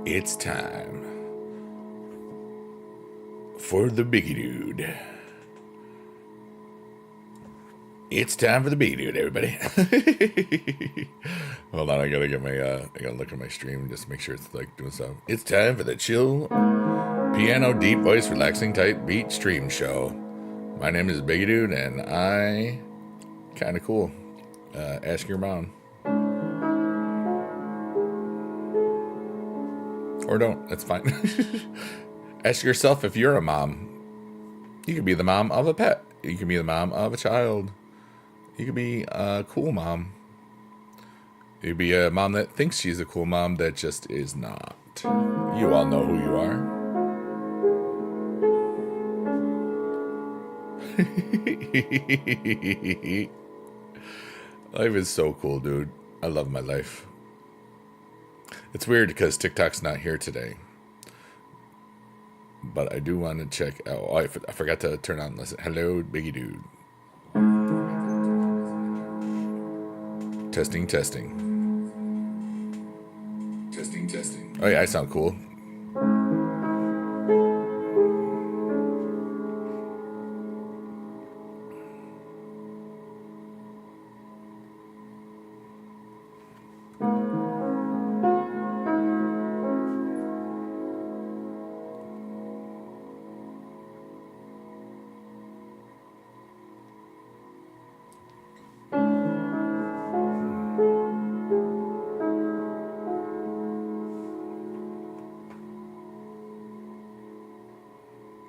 It's time for the biggie dude. It's time for the biggie dude, everybody. Hold on, I gotta get my I gotta look at my stream just to make sure it's like doing stuff. It's time for the chill, piano, deep voice, relaxing type beat stream show. My name is Biggie Dude, and I kind of cool. Ask your mom. Or don't, that's fine. Ask yourself if you're a mom. You could be the mom of a pet. You could be the mom of a child. You could be a cool mom. You could be a mom that thinks she's a cool mom that just is not. You all know who you are. Life is so cool, dude. I love my life. It's weird because TikTok's not here today. But I do want to check out. Oh, I forgot to turn on listen. Hello, Biggie Dude. Testing, testing. Testing, testing. Oh, yeah, I sound cool.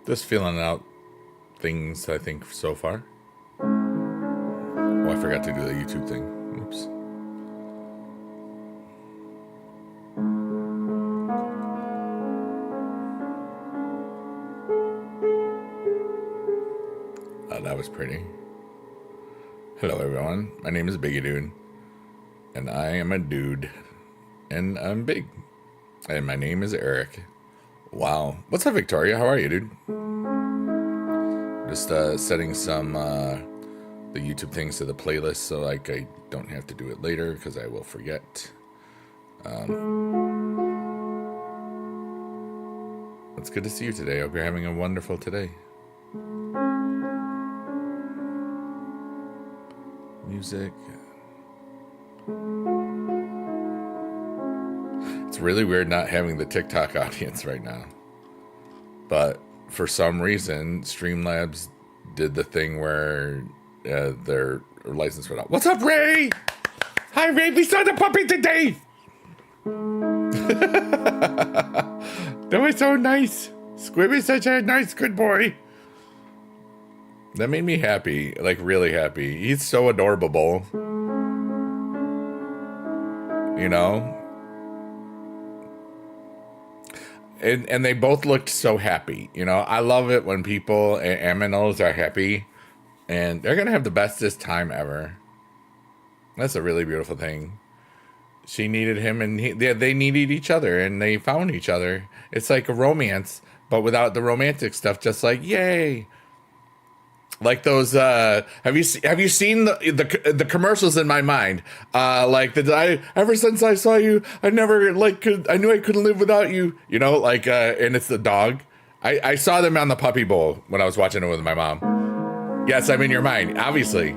Just feeling out things, I think, so far. Oh, I forgot to do the YouTube thing. Oops. Oh, that was pretty. Hello, everyone. My name is Biggie Dude. And I am a dude. And I'm big. And my name is Eric. Wow. What's up, Victoria? How are you, dude? Just setting some the YouTube things to the playlist so like I don't have to do it later because I will forget. It's good to see you today. I hope you're having a wonderful today. Music. It's really weird not having the TikTok audience right now. But for some reason, Streamlabs did the thing where their license went out. What's up, Ray? Hi, Ray. We saw the puppy today. That was so nice. Squib is such a nice, good boy. That made me happy, like really happy. He's so adorable. You know? And they both looked so happy. You know, I love it when people and aminos are happy. And they're going to have the bestest time ever. That's a really beautiful thing. She needed him and they needed each other. And they found each other. It's like a romance, but without the romantic stuff. Just like, yay. Like those, have you seen the commercials in my mind? Ever since I saw you, I never I knew I couldn't live without you. You know, like, and it's the dog. I saw them on the Puppy Bowl when I was watching it with my mom. Yes, I'm in your mind, obviously.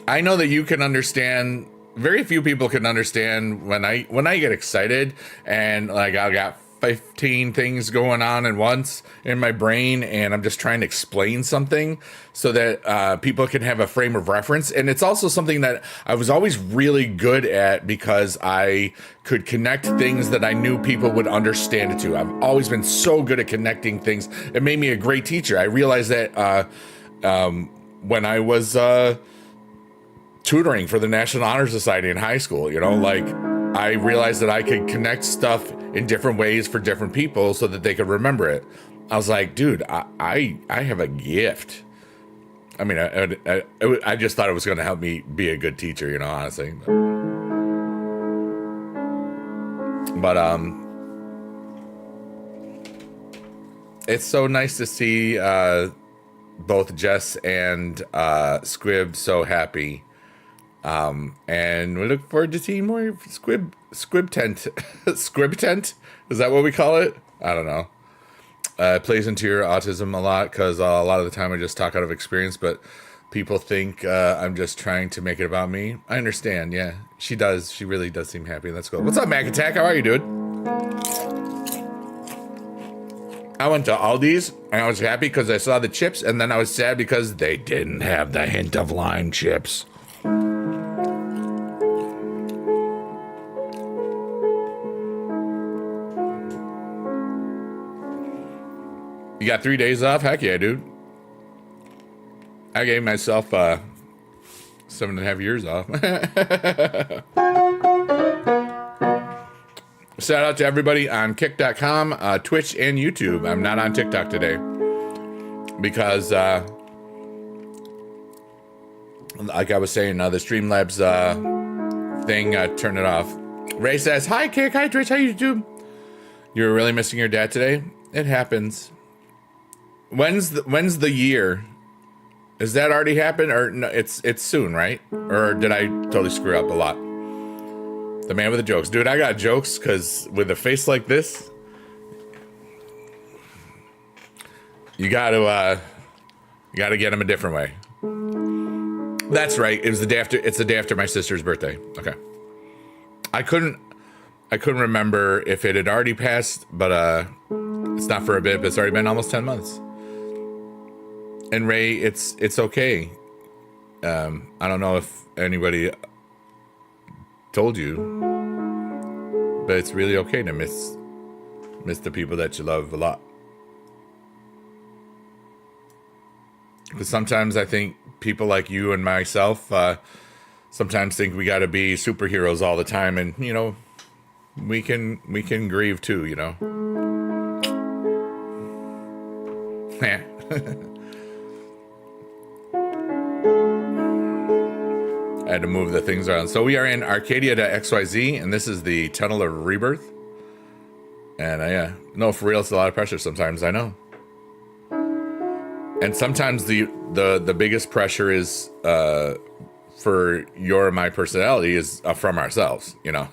I know that you can understand. Very few people can understand when I get excited and like I got 15 things going on at once in my brain and I'm just trying to explain something so that people can have a frame of reference. And it's also something that I was always really good at because I could connect things that I knew people would understand it to. I've always been so good at connecting things. It made me a great teacher. I realized that when I was tutoring for the National Honor Society in high school, you know, like I realized that I could connect stuff in different ways for different people so that they could remember it. I was like, dude, I have a gift. I mean, I just thought it was going to help me be a good teacher, you know, honestly. But it's so nice to see both Jess and Squib so happy. And we look forward to seeing more Squib Tent. Squib Tent? Is that what we call it? I don't know. It plays into your autism a lot because a lot of the time I just talk out of experience, but people think I'm just trying to make it about me. I understand, yeah. She does. She really does seem happy. Let's go. What's up, Mac Attack? How are you, dude? I went to Aldi's and I was happy because I saw the chips, and then I was sad because they didn't have the hint of lime chips. You got 3 days off? Heck yeah, dude. I gave myself 7.5 years off. Shout out to everybody on Kick.com, Twitch, and YouTube. I'm not on TikTok today because, like I was saying, the Streamlabs thing turned it off. Ray says, "Hi, Kick. Hi, Twitch. Hi, YouTube. You're really missing your dad today? It happens. When's the year? Is that already happened, or no? It's soon, right? Or did I totally screw up a lot? The man with the jokes, dude. I got jokes because with a face like this, you gotta get him a different way. That's right. It was the day after. It's the day after my sister's birthday. Okay. I couldn't remember if it had already passed, but it's not for a bit. But it's already been almost 10 months. And Ray, it's okay. I don't know if anybody told you, but it's really okay to miss the people that you love a lot. Because sometimes I think people like you and myself sometimes think we got to be superheroes all the time, and you know, we can grieve too. You know. Yeah. I had to move the things around. So we are in Arcadia to XYZ, and this is the Tunnel of Rebirth. And no, for real, it's a lot of pressure sometimes, I know. And sometimes the biggest pressure is for your and my personality is from ourselves, you know.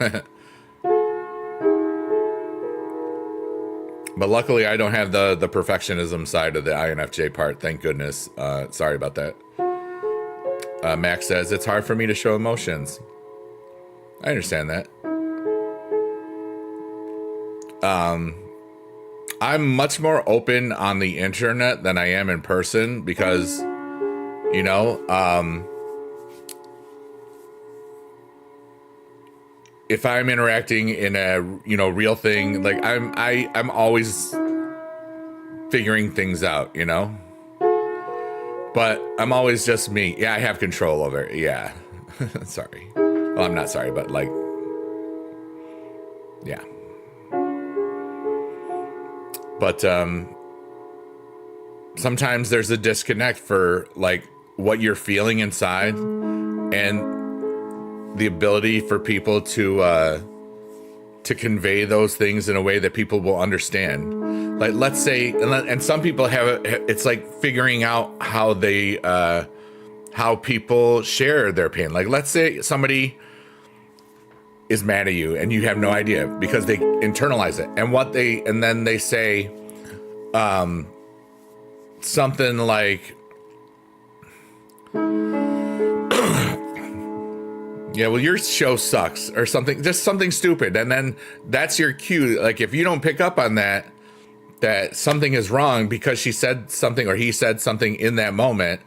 But luckily, I don't have the perfectionism side of the INFJ part, thank goodness. Sorry about that. Max says, it's hard for me to show emotions. I understand that. I'm much more open on the internet than I am in person because, you know, if I'm interacting in a, you know, real thing, like I'm always figuring things out, you know? But I'm always just me. Yeah, I have control over it. Yeah. Sorry. Well, I'm not sorry, but like, yeah. But sometimes there's a disconnect for like what you're feeling inside and the ability for people to convey those things in a way that people will understand. Like, let's say, and some people have it's like figuring out how they, how people share their pain. Like, let's say somebody is mad at you and you have no idea because they internalize it. And then they say, something like, yeah, well, your show sucks or something, just something stupid. And then that's your cue. Like, if you don't pick up on that something is wrong because she said something or he said something in that moment,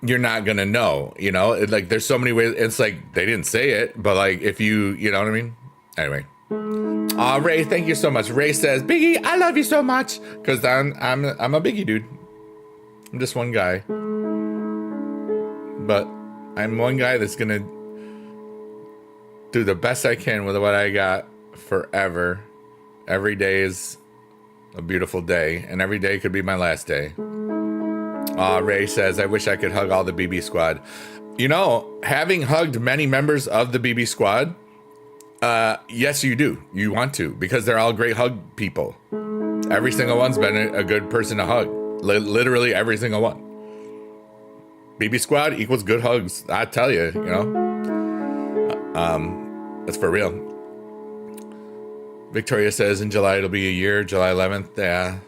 you're not going to know, you know, like there's so many ways. It's like, they didn't say it, but like, if you know what I mean? Anyway. Ray, thank you so much. Ray says, Biggie, I love you so much. Cause I'm a Biggie dude. I'm just one guy, but I'm one guy that's going to do the best I can with what I got forever. Every day is a beautiful day, and every day could be my last day. Ray says, I wish I could hug all the BB squad. You know, having hugged many members of the BB squad, yes, you do. You want to, because they're all great hug people. Every single one's been a good person to hug. Literally every single one. BB squad equals good hugs. I tell you, you know. That's for real. Victoria says in July it'll be a year, July 11th. Yeah.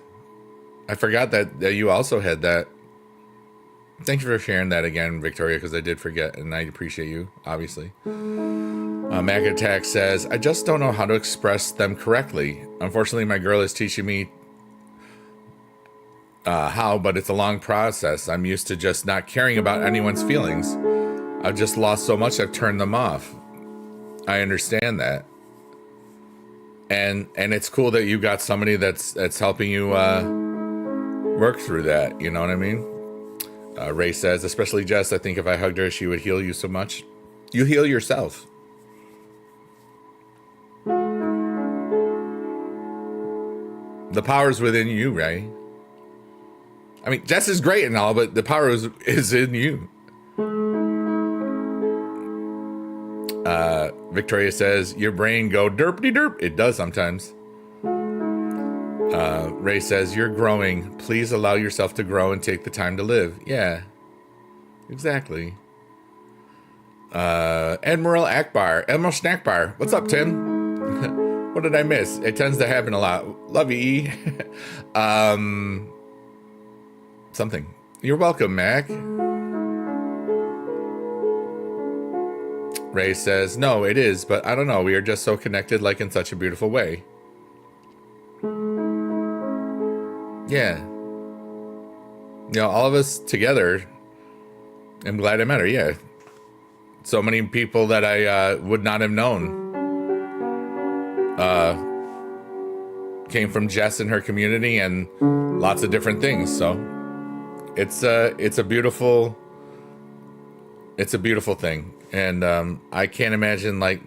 I forgot that you also had that. Thanks for sharing that again, Victoria, because I did forget, and I appreciate you, obviously. Mac Attack says, I just don't know how to express them correctly. Unfortunately, my girl is teaching me how, but it's a long process. I'm used to just not caring about anyone's feelings. I've just lost so much, I've turned them off. I understand that. And it's cool that you got somebody that's helping you work through that. You know what I mean? Ray says, especially Jess, I think if I hugged her, she would heal you so much. You heal yourself. The power's within you, Ray. I mean, Jess is great and all, but the power is in you. Victoria says, your brain go derpity derp. It does sometimes. Ray says, you're growing. Please allow yourself to grow and take the time to live. Yeah, exactly. Admiral Snack Bar. What's up, Tim? What did I miss? It tends to happen a lot. Love you, E. Something. You're welcome, Mac. Ray says, no, it is, but I don't know. We are just so connected, like in such a beautiful way. Yeah. You know, all of us together. I'm glad I met her, yeah. So many people that I would not have known came from Jess and her community and lots of different things. So it's a beautiful thing. And I can't imagine like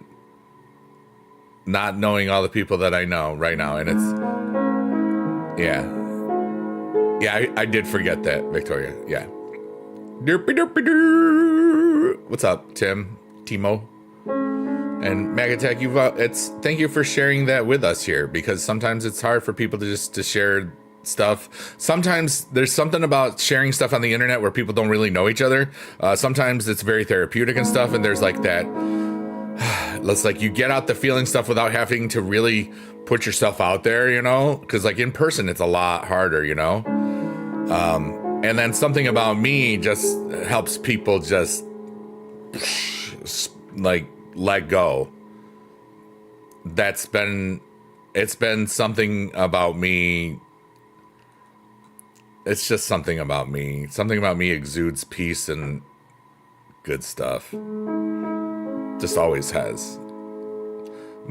not knowing all the people that I know right now. And it's, yeah. Yeah, I did forget that, Victoria. Yeah. What's up, Timo? And Magatek, thank you for sharing that with us here, because sometimes it's hard for people to share stuff. Sometimes there's something about sharing stuff on the internet where people don't really know each other. Sometimes it's very therapeutic and stuff, and there's like that. Let's like you get out the feeling stuff without having to really put yourself out there, you know, because like in person it's a lot harder, you know. And then something about me just helps people just like let go. It's been something about me. It's just something about me. Something about me exudes peace and good stuff. Just always has.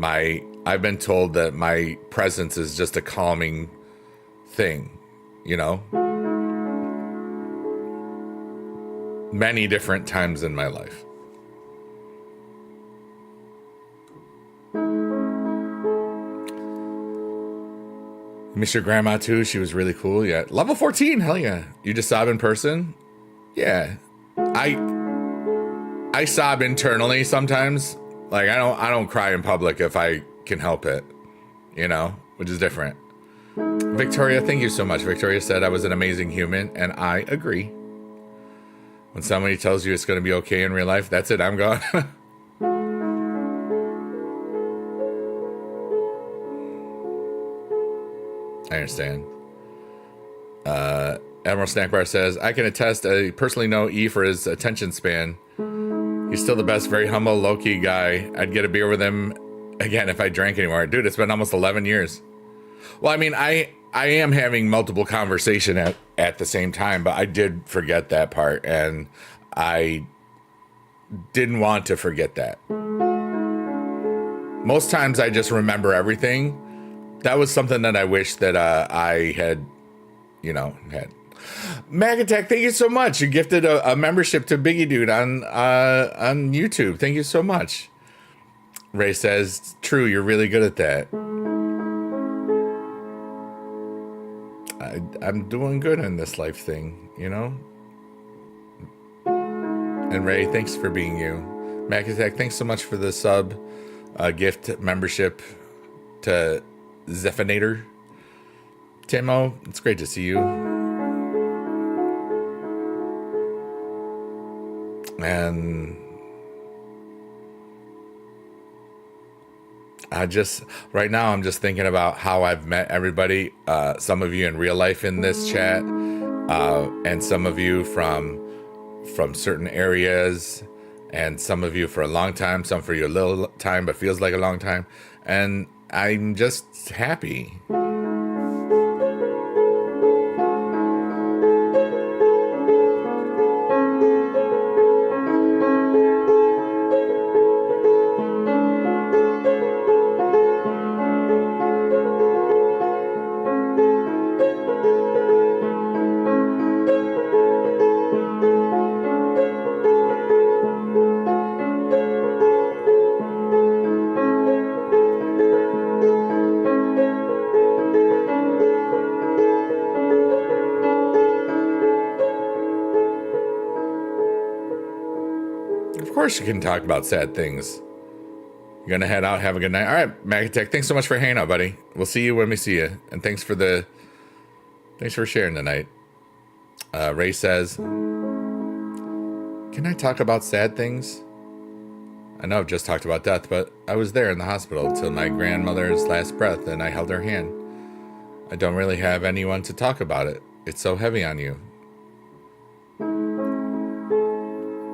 I've been told that my presence is just a calming thing, you know? Many different times in my life. Miss your grandma too. She was really cool. Yeah. Level 14. Hell yeah. You just sob in person? Yeah. I sob internally sometimes. Like I don't cry in public if I can help it, you know, which is different. Victoria, thank you so much. Victoria said I was an amazing human, and I agree. When somebody tells you it's going to be okay in real life, that's it. I'm gone. I understand. Admiral Snackbar says, I can attest, I personally know E for his attention span. He's still the best, very humble, low-key guy. I'd get a beer with him again if I drank anymore. Dude, it's been almost 11 years. Well, I mean, I am having multiple conversation at the same time, but I did forget that part, and I didn't want to forget that. Most times I just remember everything. That was something that I wish that I had, you know, had. Magatech, thank you so much. You gifted a membership to Biggie Dude on YouTube. Thank you so much. Ray says, true, you're really good at that. I'm doing good in this life thing, you know? And Ray, thanks for being you. Magatech, thanks so much for the sub gift membership to Zephinator. Timo, it's great to see you. And I just right now I'm just thinking about how I've met everybody. Some of you in real life in this chat, and some of you from certain areas, and some of you for a long time, some for you a little time, but feels like a long time. And I'm just happy. Of course you can talk about sad things. You're gonna head out, have a good night. All right, Magitech, thanks so much for hanging out, buddy. We'll see you when we see you. And thanks for sharing tonight. Ray says, can I talk about sad things? I know I've just talked about death, but I was there in the hospital till my grandmother's last breath and I held her hand. I don't really have anyone to talk about it. It's so heavy on you.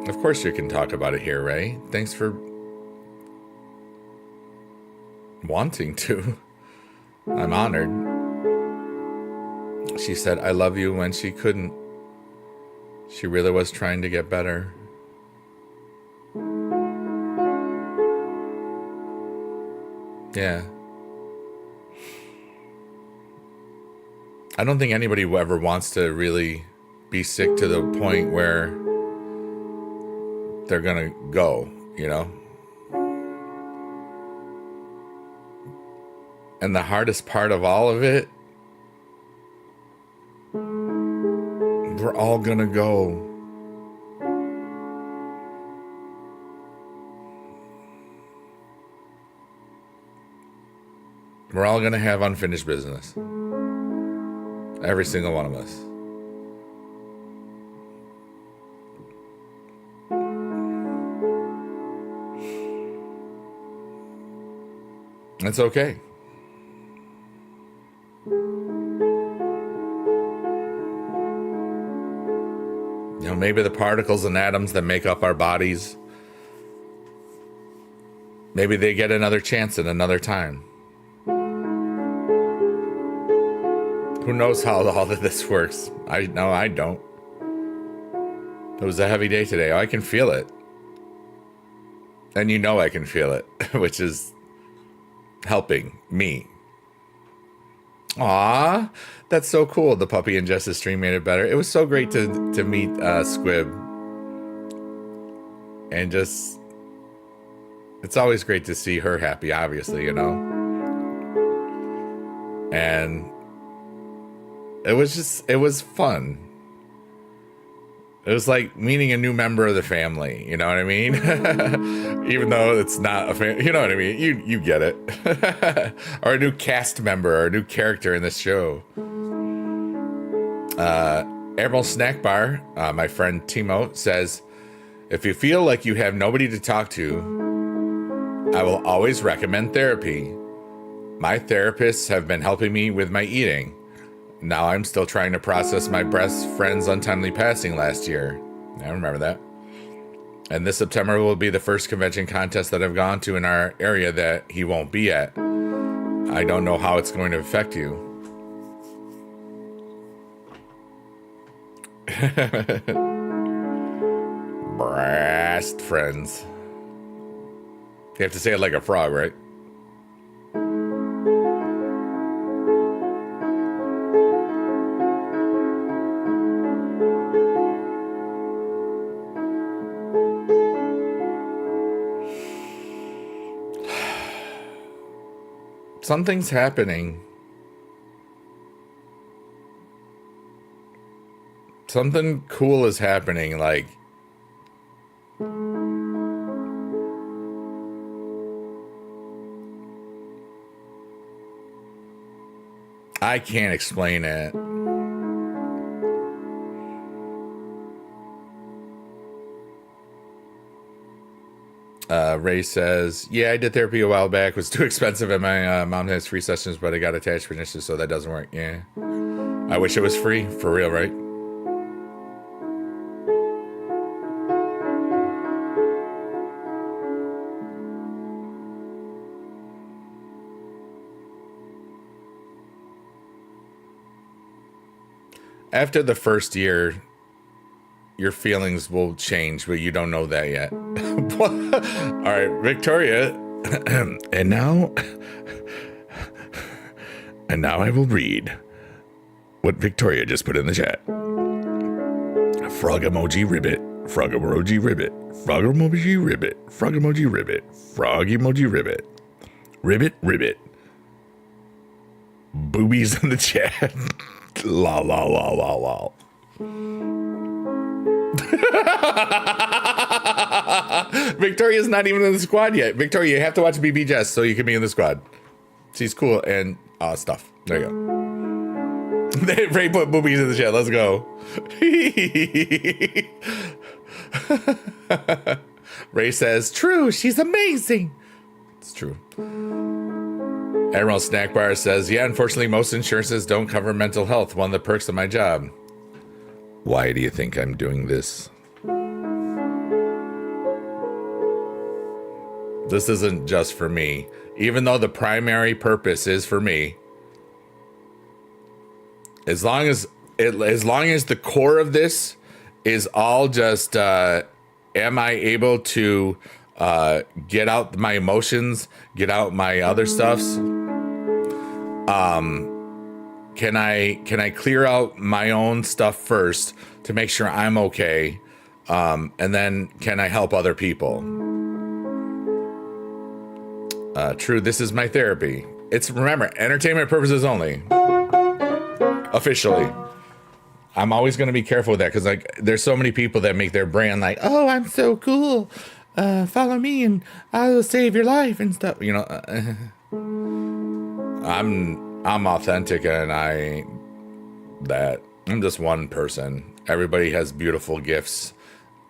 Of course you can talk about it here, Ray. Thanks for wanting to. I'm honored. She said I love you when she couldn't. She really was trying to get better. Yeah. I don't think anybody ever wants to really be sick to the point where they're gonna go, you know? And the hardest part of all of it, we're all gonna go. We're all gonna have unfinished business. Every single one of us. It's okay. You know, maybe the particles and atoms that make up our bodies, maybe they get another chance at another time. Who knows how all of this works? I don't. It was a heavy day today. I can feel it. And you know I can feel it, which is helping me. Aw, that's so cool. The Puppy and Justice stream made it better. It was so great to meet Squib. And just, it's always great to see her happy, obviously, you know? And it was fun. It was like meeting a new member of the family, you know what I mean? Even though it's not a family, you know what I mean? You get it. Or a new cast member, or a new character in this show. Admiral Snack Bar, my friend Timo, says, if you feel like you have nobody to talk to, I will always recommend therapy. My therapists have been helping me with my eating. Now I'm still trying to process my best friend's untimely passing last year. I remember that. And this September will be the first convention contest that I've gone to in our area that he won't be at. I don't know how it's going to affect you. Best friends. You have to say it like a frog, right? Something's happening. Something cool is happening, like I can't explain it. Ray says, yeah, I did therapy a while back. It was too expensive, and my mom has free sessions, but I got attached for initially, so that doesn't work. Yeah. I wish it was free. For real, right? After the first year, your feelings will change, but you don't know that yet. All right, Victoria. and now I will read what Victoria just put in the chat. Frog emoji ribbit, frog emoji ribbit, frog emoji ribbit, frog emoji ribbit, frog emoji ribbit, ribbit. Boobies in the chat. La la la la la. Victoria's not even in the squad yet. Victoria, you have to watch BB Jess so you can be in the squad. She's cool and stuff. There you go. Ray put boobies in the chat. Let's go. Ray says, true, she's amazing. It's true. Admiral Snack Bar says, yeah, unfortunately, most insurances don't cover mental health. One of the perks of my job. Why do you think I'm doing this? This isn't just for me. Even though the primary purpose is for me, as long as the core of this is all just, am I able to get out my emotions, get out my other stuffs? Can I clear out my own stuff first to make sure I'm okay? And then can I help other people? True, this is my therapy. It's, remember, entertainment purposes only. Officially. I'm always going to be careful with that because, like, there's so many people that make their brand like, oh, I'm so cool. Follow me and I will save your life and stuff. You know, I'm authentic and I'm just one person. Everybody has beautiful gifts.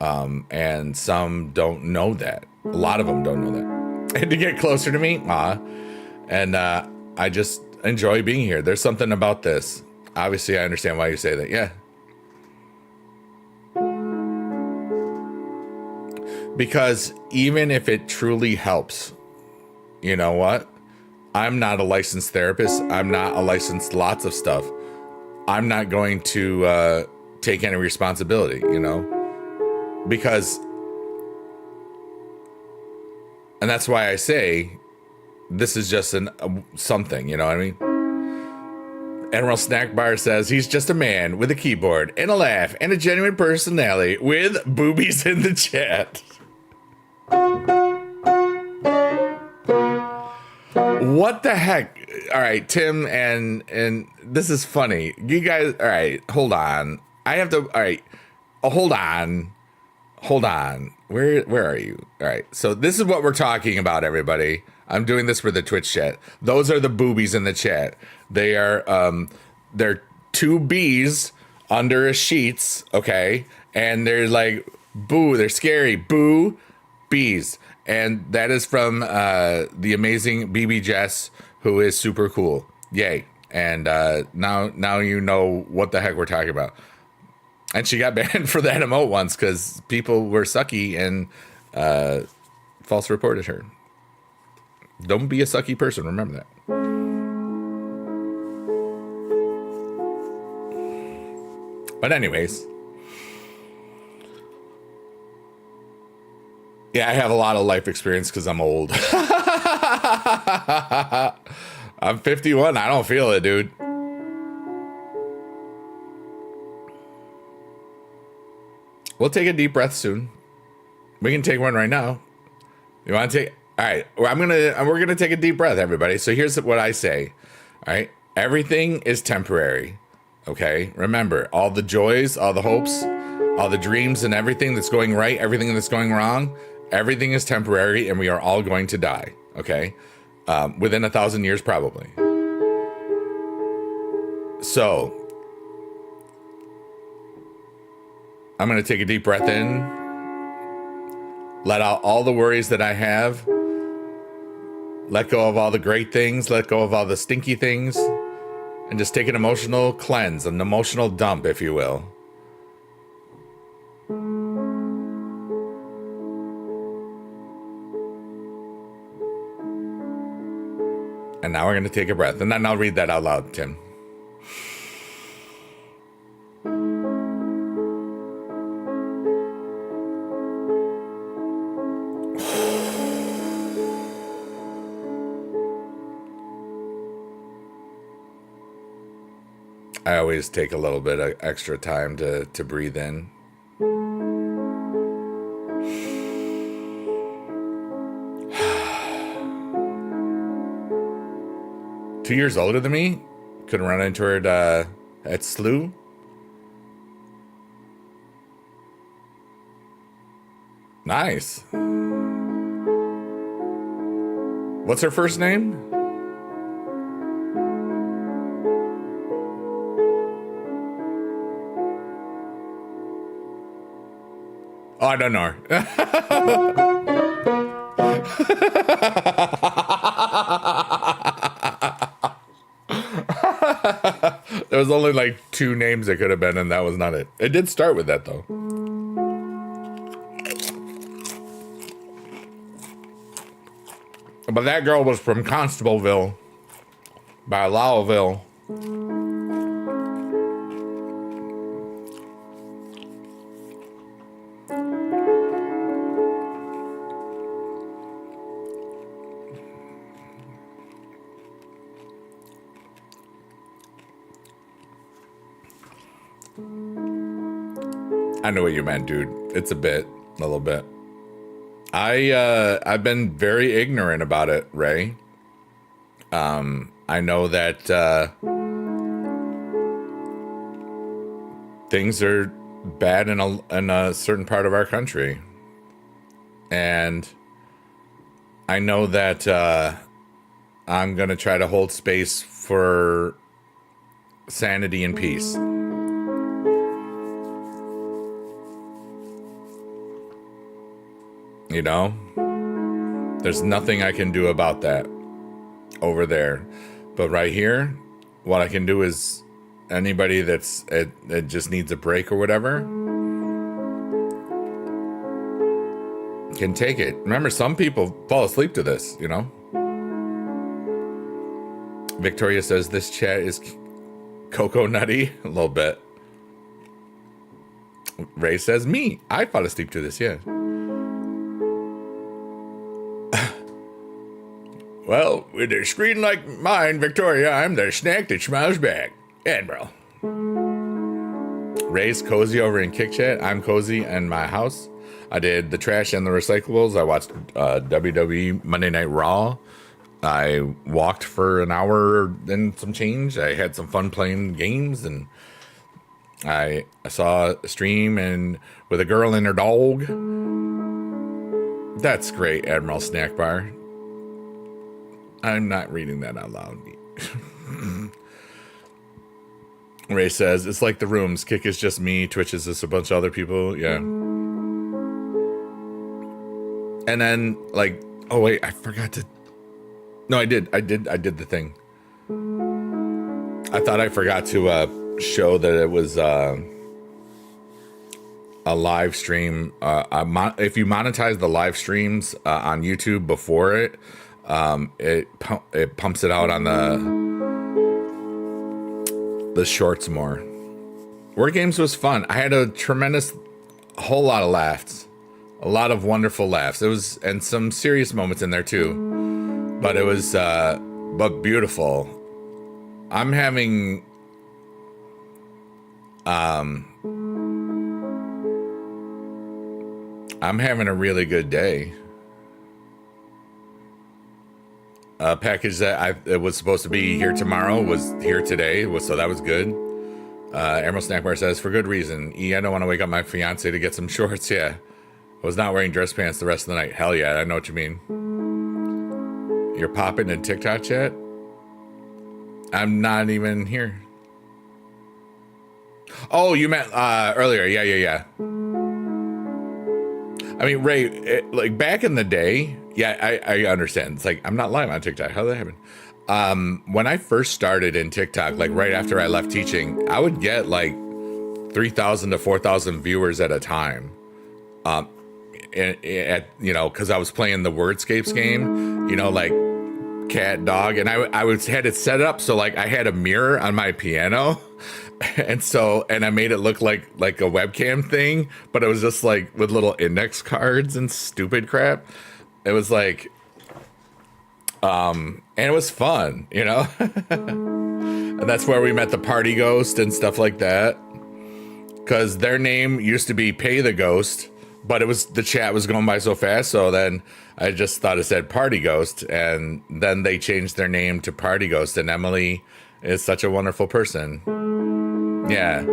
And some don't know that. A lot of them don't know that. And to get closer to me, and I just enjoy being here. There's something about this. Obviously, I understand why you say that. Yeah. Because even if it truly helps, you know what? I'm not a licensed therapist. I'm not a licensed lots of stuff. I'm not going to take any responsibility, you know? Because, and that's why I say this is just something, you know what I mean? Admiral Snack Bar says he's just a man with a keyboard and a laugh and a genuine personality with boobies in the chat. What the heck? All right, Tim, and this is funny. You guys, all right, hold on. I have to, all right, hold on. Where are you? All right, so this is what we're talking about, everybody. I'm doing this for the Twitch chat. Those are the boobies in the chat. They are, they're two bees under a sheets, okay? And they're like, boo, they're scary, boo, bees. And that is from the amazing BB Jess, who is super cool. Yay. And now you know what the heck we're talking about. And she got banned for that emote once because people were sucky and false reported her. Don't be a sucky person. Remember that. But anyways. Yeah, I have a lot of life experience because I'm old. I'm 51. I don't feel it, dude. We'll take a deep breath soon. We can take one right now. You want to take? All right. We're gonna take a deep breath, everybody. So here's what I say. All right. Everything is temporary. Okay. Remember, all the joys, all the hopes, all the dreams, and everything that's going right, everything that's going wrong. Everything is temporary, and we are all going to die. Okay. Within 1,000 years, probably. So I'm going to take a deep breath in. let out all the worries that I have, let go of all the great things, let go of all the stinky things, and just take an emotional cleanse, an emotional dump, if you will. And now we're going to take a breath, and then I'll read that out loud, Tim. I always take a little bit of extra time to breathe in. 2 years older than me. Couldn't run into her at SLU. Nice. What's her first name? Oh, I don't know her. There was only like 2 names it could have been, and that was not it. It did start with that, though. But that girl was from Constableville by Lowville. I know what you meant, dude. It's a little bit. I've been very ignorant about it, Ray. I know that things are bad in a certain part of our country, and I know that I'm gonna try to hold space for sanity and peace. You know, there's nothing I can do about that over there. But right here, what I can do is anybody that just needs a break or whatever can take it. Remember, some people fall asleep to this, you know. Victoria says this chat is cocoa nutty. A little bit. Ray says me. I fall asleep to this, yeah. Well, with a screen like mine, Victoria, I'm the snack that smiles back. Admiral. Ray's cozy over in Kick Chat. I'm cozy in my house. I did the trash and the recyclables. I watched WWE Monday Night Raw. I walked for an hour and some change. I had some fun playing games, and I saw a stream and with a girl and her dog. That's great, Admiral Snack Bar. I'm not reading that out loud. Ray says, it's like the rooms. Kick is just me. Twitch is just a bunch of other people. Yeah. And then, like, oh, wait, I forgot to. No, I did the thing. I thought I forgot to show that it was a live stream. If you monetize the live streams on YouTube before it, it pumps it out on the shorts more. Word Games was fun. I had a whole lot of laughs, a lot of wonderful laughs. It was, and some serious moments in there too, but it was but beautiful. I'm having a really good day. A package that it was supposed to be here tomorrow was here today, so that was good. Emerald Snack Bar says, for good reason. I don't want to wake up my fiance to get some shorts. Yeah. I was not wearing dress pants the rest of the night. Hell yeah, I know what you mean. You're popping in TikTok chat? I'm not even here. Oh, you meant earlier. Yeah. I mean, Ray, like back in the day, yeah, I understand. It's like I'm not live on TikTok. How did that happen? When I first started in TikTok, like right after I left teaching, I would get like 3,000 to 4,000 viewers at a time. Because I was playing the Wordscapes game, like cat, dog, and I had it set up so like I had a mirror on my piano, and I made it look like a webcam thing, but it was just like with little index cards and stupid crap. It was like, and it was fun, and that's where we met the Party Ghost and stuff like that, because their name used to be Pay the Ghost. But the chat was going by so fast, so then I just thought it said Party Ghost, and then they changed their name to Party Ghost, and Emily is such a wonderful person. Yeah.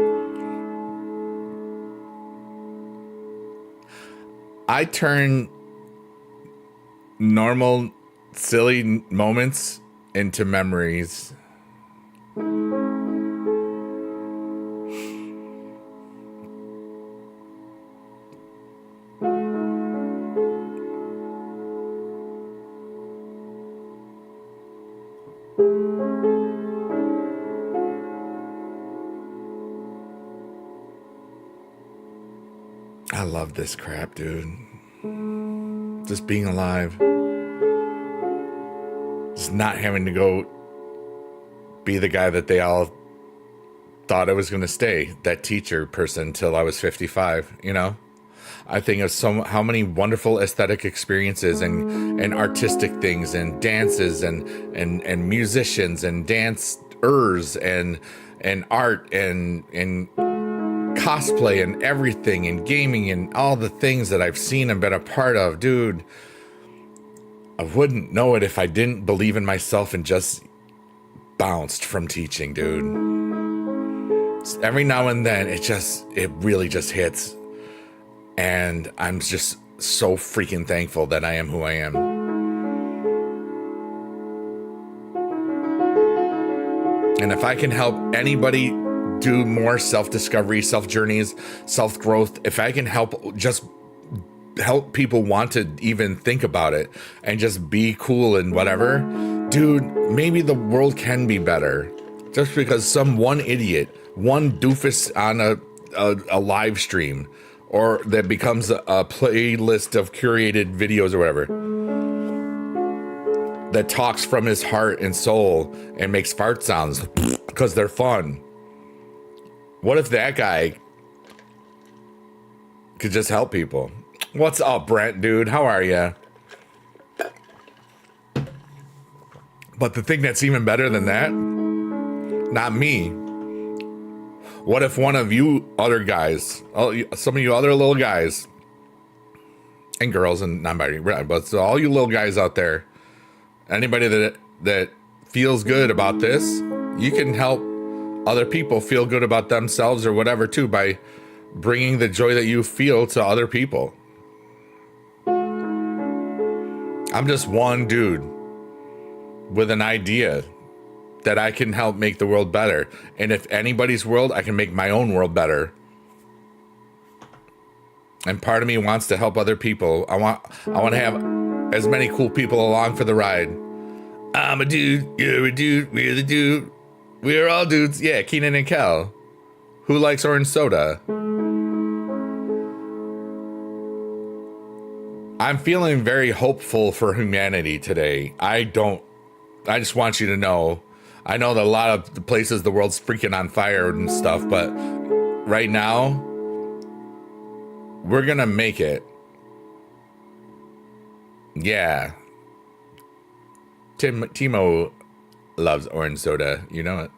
I turn normal, silly moments into memories. I love this crap, dude. Just being alive. Just not having to go be the guy that they all thought I was going to stay, that teacher person, till I was 55, I think of how many wonderful aesthetic experiences and artistic things and dances and musicians and dancers and art and cosplay and everything and gaming and all the things that I've seen and been a part of. Dude, I wouldn't know it if I didn't believe in myself and just bounced from teaching, dude. Every now and then it really just hits, and I'm just so freaking thankful that I am who I am. And if I can help anybody do more self-discovery, self-journeys, self-growth, if I can help people want to even think about it and just be cool and whatever, dude, maybe the world can be better. Just because some one idiot, one doofus on a live stream, or that becomes a playlist of curated videos or whatever, that talks from his heart and soul and makes fart sounds because they're fun. What if that guy could just help people? What's up, Brent, dude? How are you? But the thing that's even better than that, not me. What if one of you other guys, some of you other little guys and girls and non-binary, but so all you little guys out there, anybody that feels good about this, you can help other people feel good about themselves or whatever too, by bringing the joy that you feel to other people. I'm just one dude with an idea that I can help make the world better. And if anybody's world, I can make my own world better. And part of me wants to help other people. I want to have as many cool people along for the ride. I'm a dude, you're a dude, we're the dude. We're all dudes. Yeah, Keenan and Kel. Who likes orange soda? I'm feeling very hopeful for humanity today. I just want you to know, I know that a lot of the places the world's freaking on fire and stuff, but right now, we're gonna make it. Yeah. Timo loves orange soda, you know it.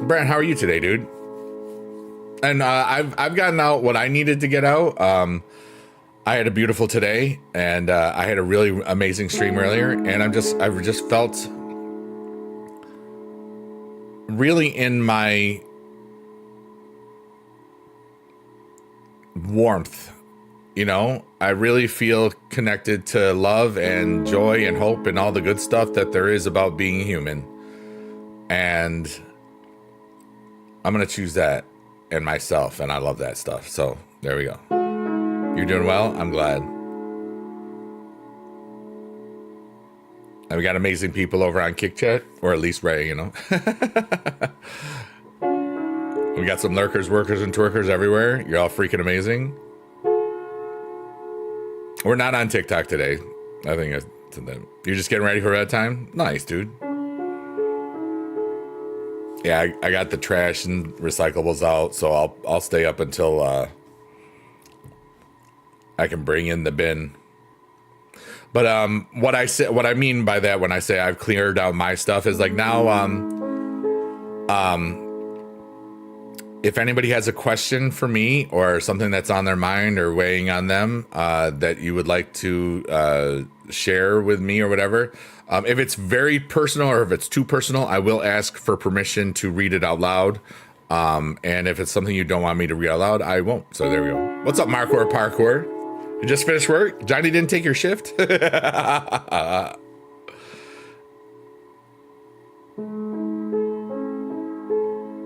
Brent, how are you today, dude? And I've gotten out what I needed to get out. I had a beautiful today, and I had a really amazing stream earlier, and I've just felt really in my warmth. I really feel connected to love and joy and hope and all the good stuff that there is about being human. And I'm going to choose that in myself. And I love that stuff. So There we go. You're doing well? I'm glad. And we got amazing people over on Kick Chat, or at least Ray, you know. We got some lurkers, workers, and twerkers everywhere. You're all freaking amazing. We're not on TikTok today. I think you're just getting ready for bedtime? Nice, dude. Yeah, I got the trash and recyclables out, so I'll stay up until I can bring in the bin. But what I mean by that when I say I've cleared out my stuff is like now if anybody has a question for me or something that's on their mind or weighing on them that you would like to share with me or whatever, if it's very personal or if it's too personal, I will ask for permission to read it out loud. And if it's something you don't want me to read out loud, I won't. So there we go. What's up, Markor Parkour? You just finished work? Johnny didn't take your shift?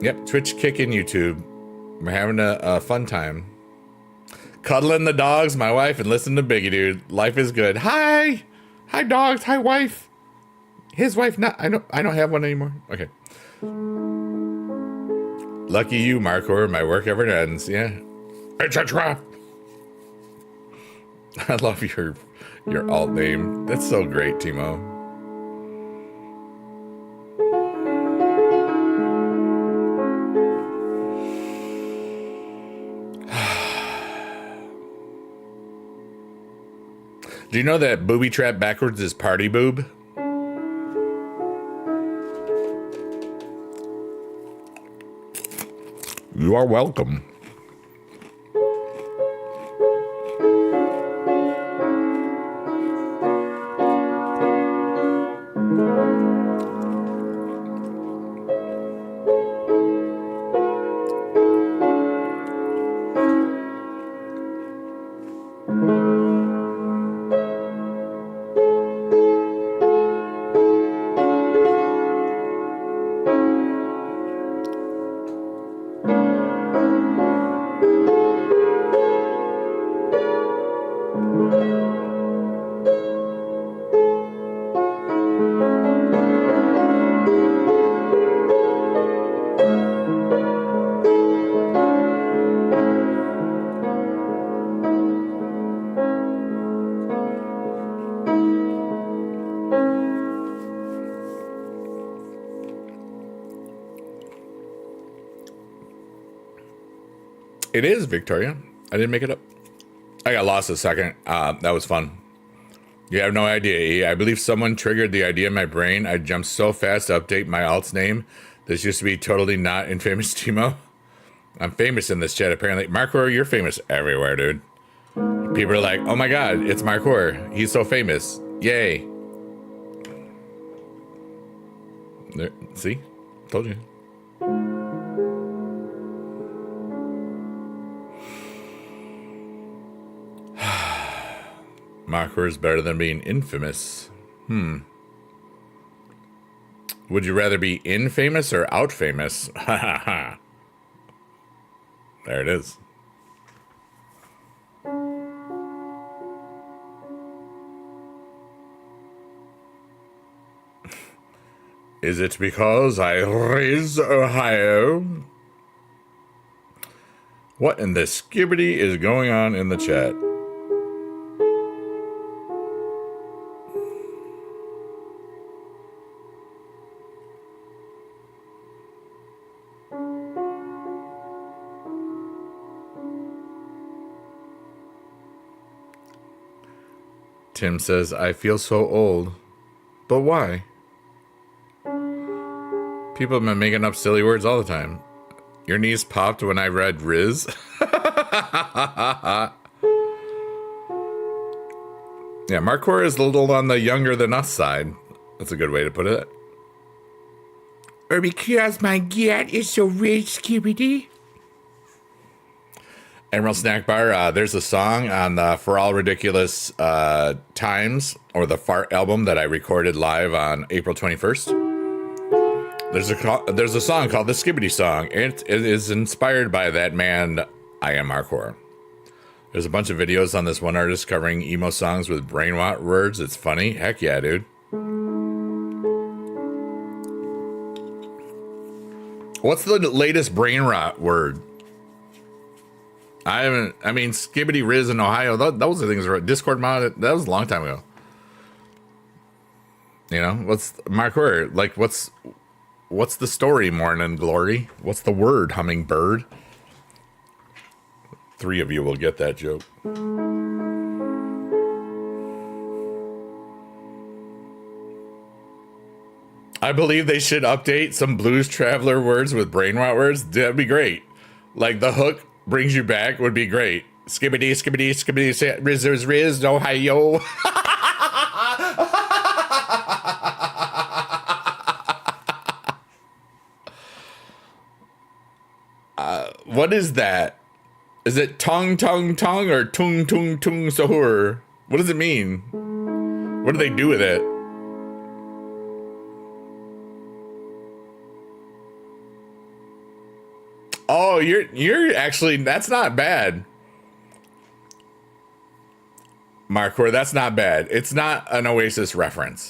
Yep, Twitch, Kick, and YouTube. We're having a fun time. Cuddling the dogs, my wife, and listen to Biggie, dude. Life is good. Hi! Hi, dogs. Hi, wife. His wife, not. I don't have one anymore. Okay. Lucky you, Markor. My work ever ends. Yeah. It's a trap. I love your alt name. That's so great, Timo. Do you know that booby trap backwards is party boob? You are welcome. It is, Victoria. I didn't make it up. I got lost a second. That was fun. You have no idea. I believe someone triggered the idea in my brain. I jumped so fast to update my alt's name. This used to be totally not infamous Timo. I'm famous in this chat, apparently. Markor, you're famous everywhere, dude. People are like, oh my god, it's Markor. He's so famous. Yay. There, see? Told you. Markor is better than being infamous. Would you rather be infamous or out famous? There it is. Is it because I raised Ohio? What in the skibbity is going on in the chat? Tim says, I feel so old. But why? People have been making up silly words all the time. Your knees popped when I read Riz. Yeah, Markor is a little on the younger than us side. That's a good way to put it. Or because my gut is so rich, skibbity. Emerald Snack Bar, there's a song on the For All Ridiculous Times, or the Fart album that I recorded live on April 21st. There's a song called the Skibbity Song. It is inspired by that man, I Am Markor. There's a bunch of videos on this one artist covering emo songs with brain rot words. It's funny. Heck yeah, dude. What's the latest brain rot word? I mean, Skibbity Riz in Ohio, those are things, Discord mod, that was a long time ago. You know, what's Mark Word? Like, what's the story, Morning Glory? What's the word, Hummingbird? 3 of you will get that joke. I believe they should update some Blues Traveler words with brain rot words. That'd be great. Like the hook brings you back would be great. Skibbity, skibbity, skibbity, riz, riz, Ohio. What is that? Is it tongue, tongue, tongue, or tung, tung, tung, sahur? What does it mean? What do they do with it? Oh, you're actually, that's not bad. Markor, that's not bad. It's not an Oasis reference.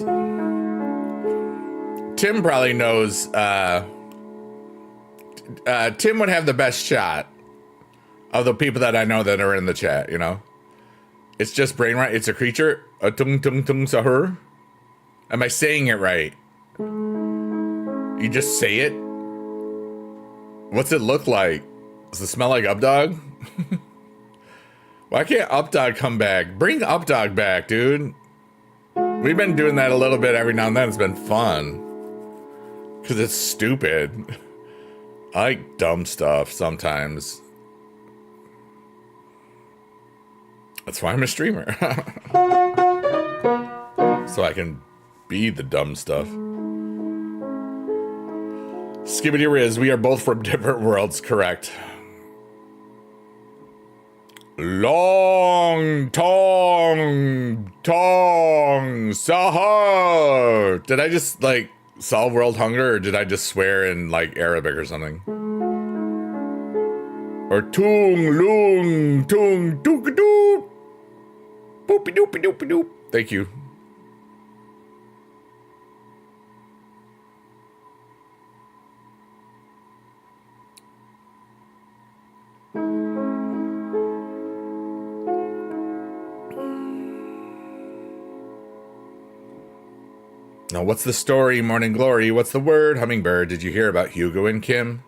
Tim probably knows, Tim would have the best shot of the people that I know that are in the chat, you know? It's just brain rot. It's a creature. A tung tung tung sahur. Am I saying it right? You just say it? What's it look like? Does it smell like Updog? Why can't Updog come back? Bring Updog back, dude. We've been doing that a little bit every now and then. It's been fun. Because it's stupid. I like dumb stuff sometimes. That's why I'm a streamer. So I can be the dumb stuff. Skibbity Riz, we are both from different worlds, correct. Long tong sahar. Did I just like solve world hunger, or did I just swear in like Arabic or something? Or tung lung tung doop boopy doopy doopy doop. Thank you. Now, what's the story, Morning Glory? What's the word, Hummingbird? Did you hear about Hugo and Kim?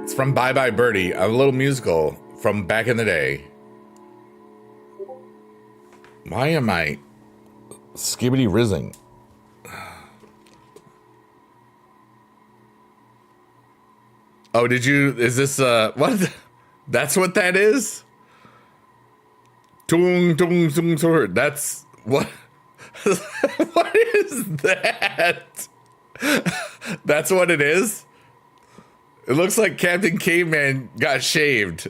It's from Bye Bye Birdie, a little musical from back in the day. Why am I skibbity rizzing? Oh, did you, is this, what? That's what that is? Tung, tung, tung, tung, that's, what? What is that? That's what it is? It looks like Captain Caveman got shaved.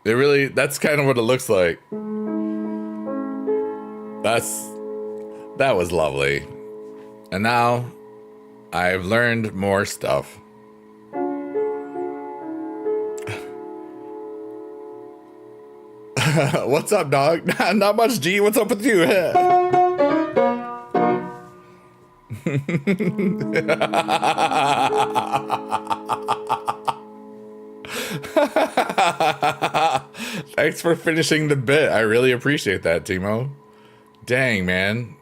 It really, that's kind of what it looks like. That was lovely. And now I've learned more stuff. What's up, dog? Not much, G. What's up with you? Thanks for finishing the bit. I really appreciate that, Timo. Dang, man.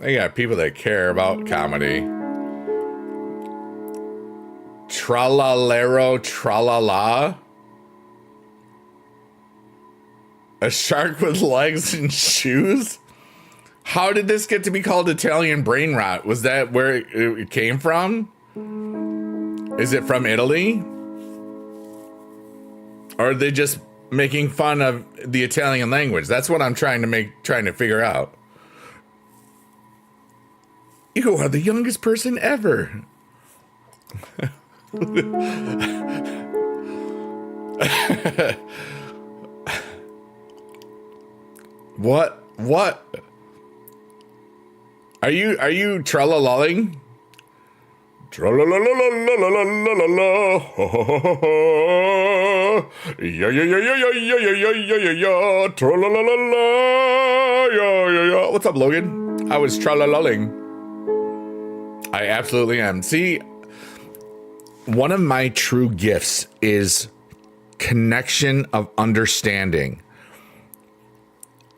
They got people that care about comedy. Tralalero tralala. A shark with legs and shoes? How did this get to be called Italian brain rot? Was that where it came from? Is it from Italy? Or are they just making fun of the Italian language? That's what I'm trying to figure out. You are the youngest person ever. What? Are you tralalalling? Tra-la-la-la-la-la-la-la-la-la. Yeah, yeah, yeah, yeah, yeah, yeah, yeah, yeah, yeah, yeah, yeah. Tra-la-la-la-la. Yeah, yeah, yeah. What's up, Logan? I was tra-la-la-ling. I absolutely am. See, one of my true gifts is connection of understanding.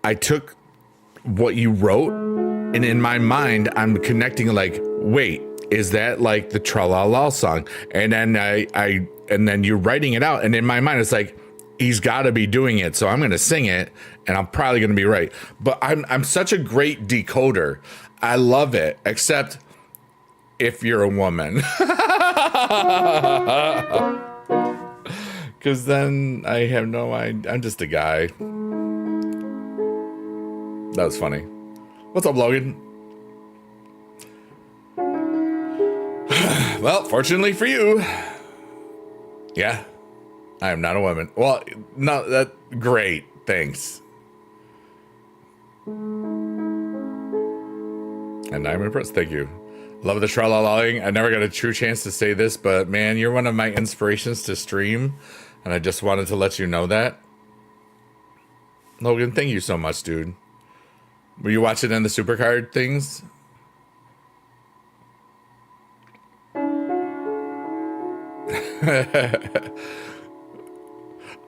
I took what you wrote, and in my mind, I'm connecting like, wait, is that like the Tra-La-La song? And then and then you're writing it out, and in my mind, it's like, he's got to be doing it, so I'm going to sing it, and I'm probably going to be right. But I'm such a great decoder. I love it, except if you're a woman. Because then I have no idea. I'm just a guy. That was funny. What's up, Logan? Well, fortunately for you. Yeah, I am not a woman. Well, no, that great. Thanks. And I'm impressed. Thank you. Love the tra-la-la-ing. I never got a true chance to say this, but man, you're one of my inspirations to stream, and I just wanted to let you know that. Logan, thank you so much, dude. Were you watching in the Supercard things?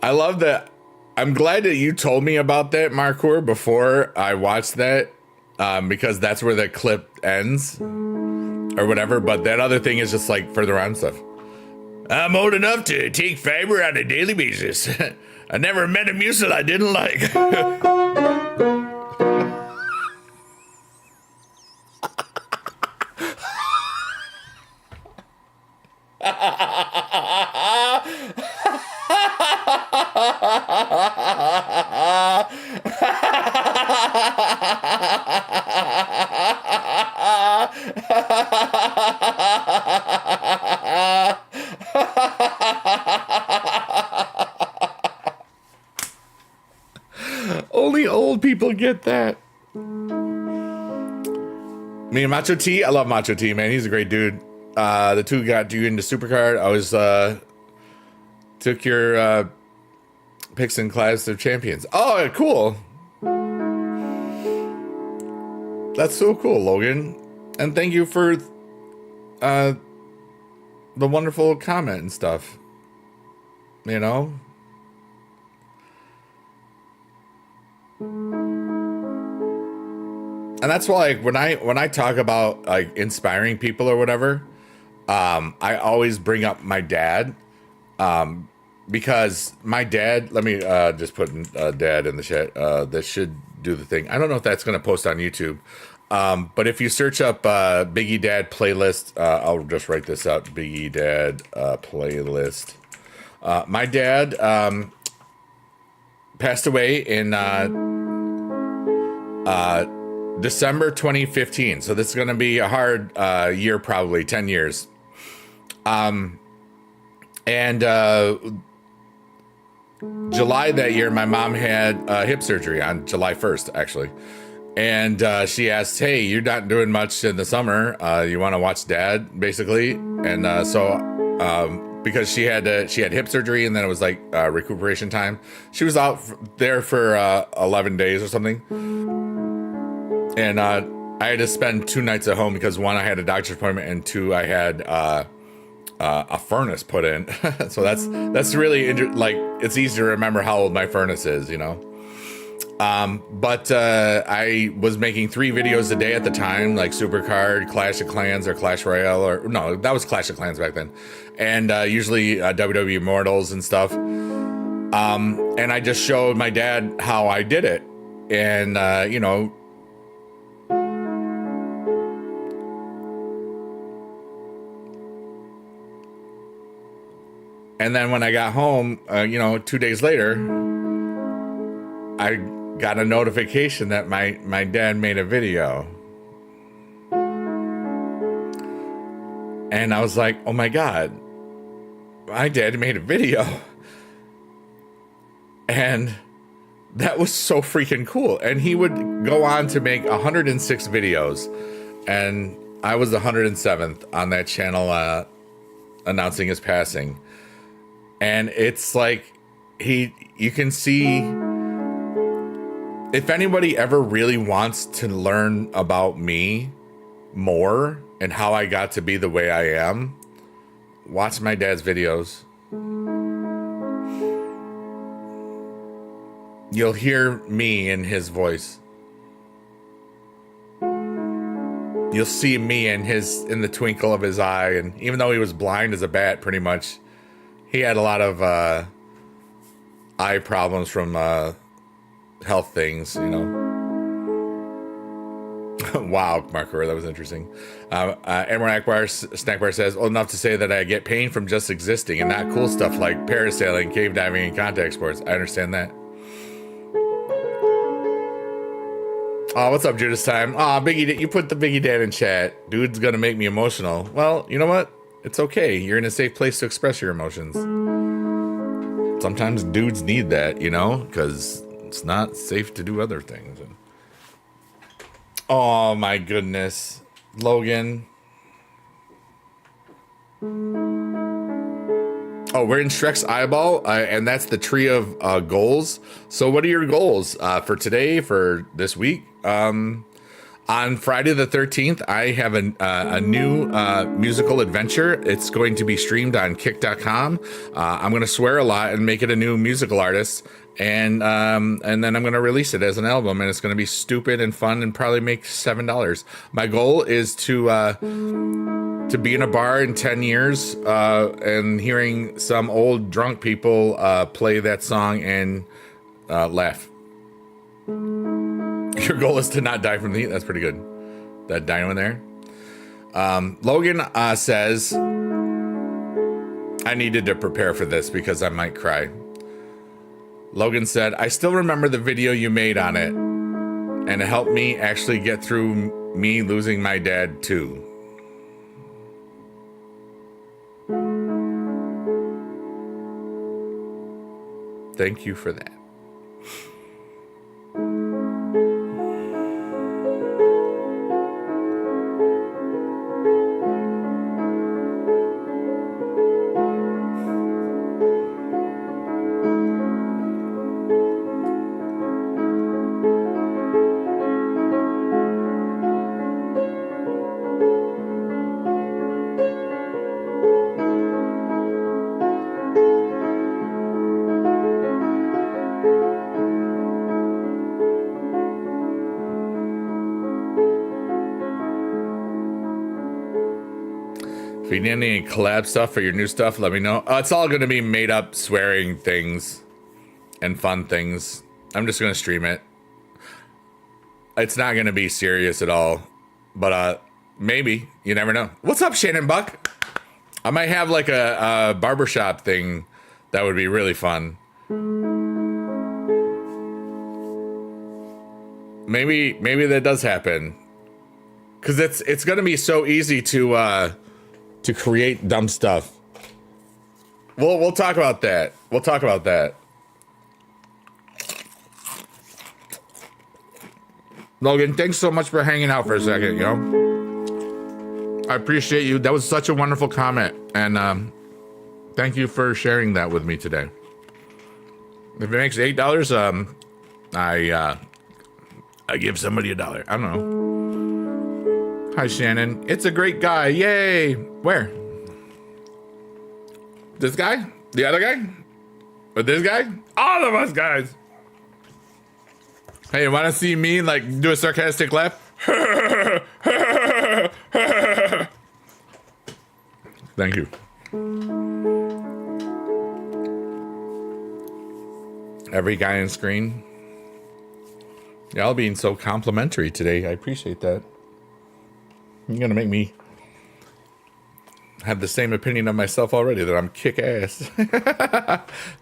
I love that. I'm glad that you told me about that, Marcour, before I watched that, because that's where the clip ends. Or whatever, but that other thing is just like further on stuff. I'm old enough to take fiber on a daily basis. I never met a mucil I didn't like. Only old people get that. Me and Macho T, I love Macho T, man. He's a great dude. The two got you into Supercard. I was took your picks in Clash of Champions. Oh, cool. That's so cool, Logan. And thank you for the wonderful comment and stuff. You know? And that's why, like, when I talk about like inspiring people or whatever, I always bring up my dad, because my dad. Let me just put dad in the chat. That should do the thing. I don't know if that's going to post on YouTube, but if you search up Biggie Dad playlist, I'll just write this out. Biggie Dad playlist. My dad passed away in December 2015. So this is going to be a hard year, probably 10 years. And July that year, my mom had hip surgery on July 1st, actually. And she asked, hey, you're not doing much in the summer. You want to watch Dad, basically? And because she had hip surgery, and then it was like recuperation time. She was out there for 11 days or something. And I had to spend 2 nights at home because 1, I had a doctor's appointment, and 2, I had a furnace put in. So that's really like, it's easy to remember how old my furnace is, you know. But I was making 3 videos a day at the time, like Supercard, Clash of Clans, or Clash Royale, or no, that was Clash of Clans back then, and usually WWE Immortals and stuff. And I just showed my dad how I did it, and you know. And then when I got home, you know, 2 days later, I got a notification that my dad made a video. And I was like, oh my God, my dad made a video. And that was so freaking cool. And he would go on to make 106 videos. And I was the 107th on that channel announcing his passing. And it's like you can see if anybody ever really wants to learn about me more and how I got to be the way I am, watch my dad's videos. You'll hear me in his voice. You'll see me in the twinkle of his eye. And even though he was blind as a bat, pretty much, he had a lot of eye problems from health things, you know. Wow, Marker, that was interesting. Emmer Akbar Snackbar says, old enough to say that I get pain from just existing and not cool stuff like parasailing, cave diving, and contact sports. I understand that. Oh, what's up, Judas Time? Oh, Biggie, you put the Biggie Dad in chat. Dude's gonna make me emotional. Well, you know what? It's okay. You're in a safe place to express your emotions. Sometimes dudes need that, you know, because it's not safe to do other things. Oh my goodness, Logan. Oh, we're in Shrek's eyeball, and that's the tree of goals. So what are your goals for today, for this week? On Friday the 13th, I have a new musical adventure. It's going to be streamed on kick.com. I'm going to swear a lot and make it a new musical artist. And then I'm going to release it as an album, and it's going to be stupid and fun and probably make $7. My goal is to be in a bar in 10 years and hearing some old drunk people play that song and laugh. Your goal is to not die from the heat. That's pretty good. That dino in there. Logan says, I needed to prepare for this because I might cry. Logan said, I still remember the video you made on it, and it helped me actually get through me losing my dad too. Thank you for that. If you need any collab stuff for your new stuff, let me know. It's all going to be made up swearing things and fun things. I'm just going to stream it. It's not going to be serious at all, but maybe. You never know. What's up, Shannon Buck? I might have like a barbershop thing that would be really fun. Maybe that does happen. Because it's going to be so easy to create dumb stuff. We'll talk about that. We'll talk about that. Logan, thanks so much for hanging out for a second, you know? I appreciate you. That was such a wonderful comment. And thank you for sharing that with me today. If it makes $8, I give somebody $1. I don't know. Hi, Shannon. It's a great guy. Yay. Where? This guy? The other guy? Or this guy? All of us guys. Hey, you want to see me like do a sarcastic laugh? Thank you. Every guy on screen. Y'all being so complimentary today. I appreciate that. You're gonna make me have the same opinion of myself already, that I'm kick-ass.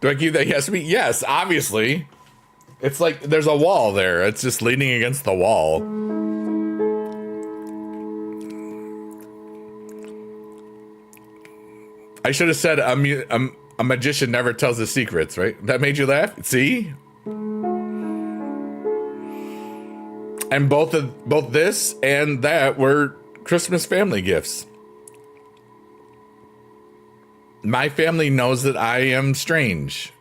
Do I keep that yes to me? Yes, obviously. It's like there's a wall there. It's just leaning against the wall. I should have said a magician never tells his secrets, right? That made you laugh? See? And both this and that were Christmas family gifts. My family knows that I am strange.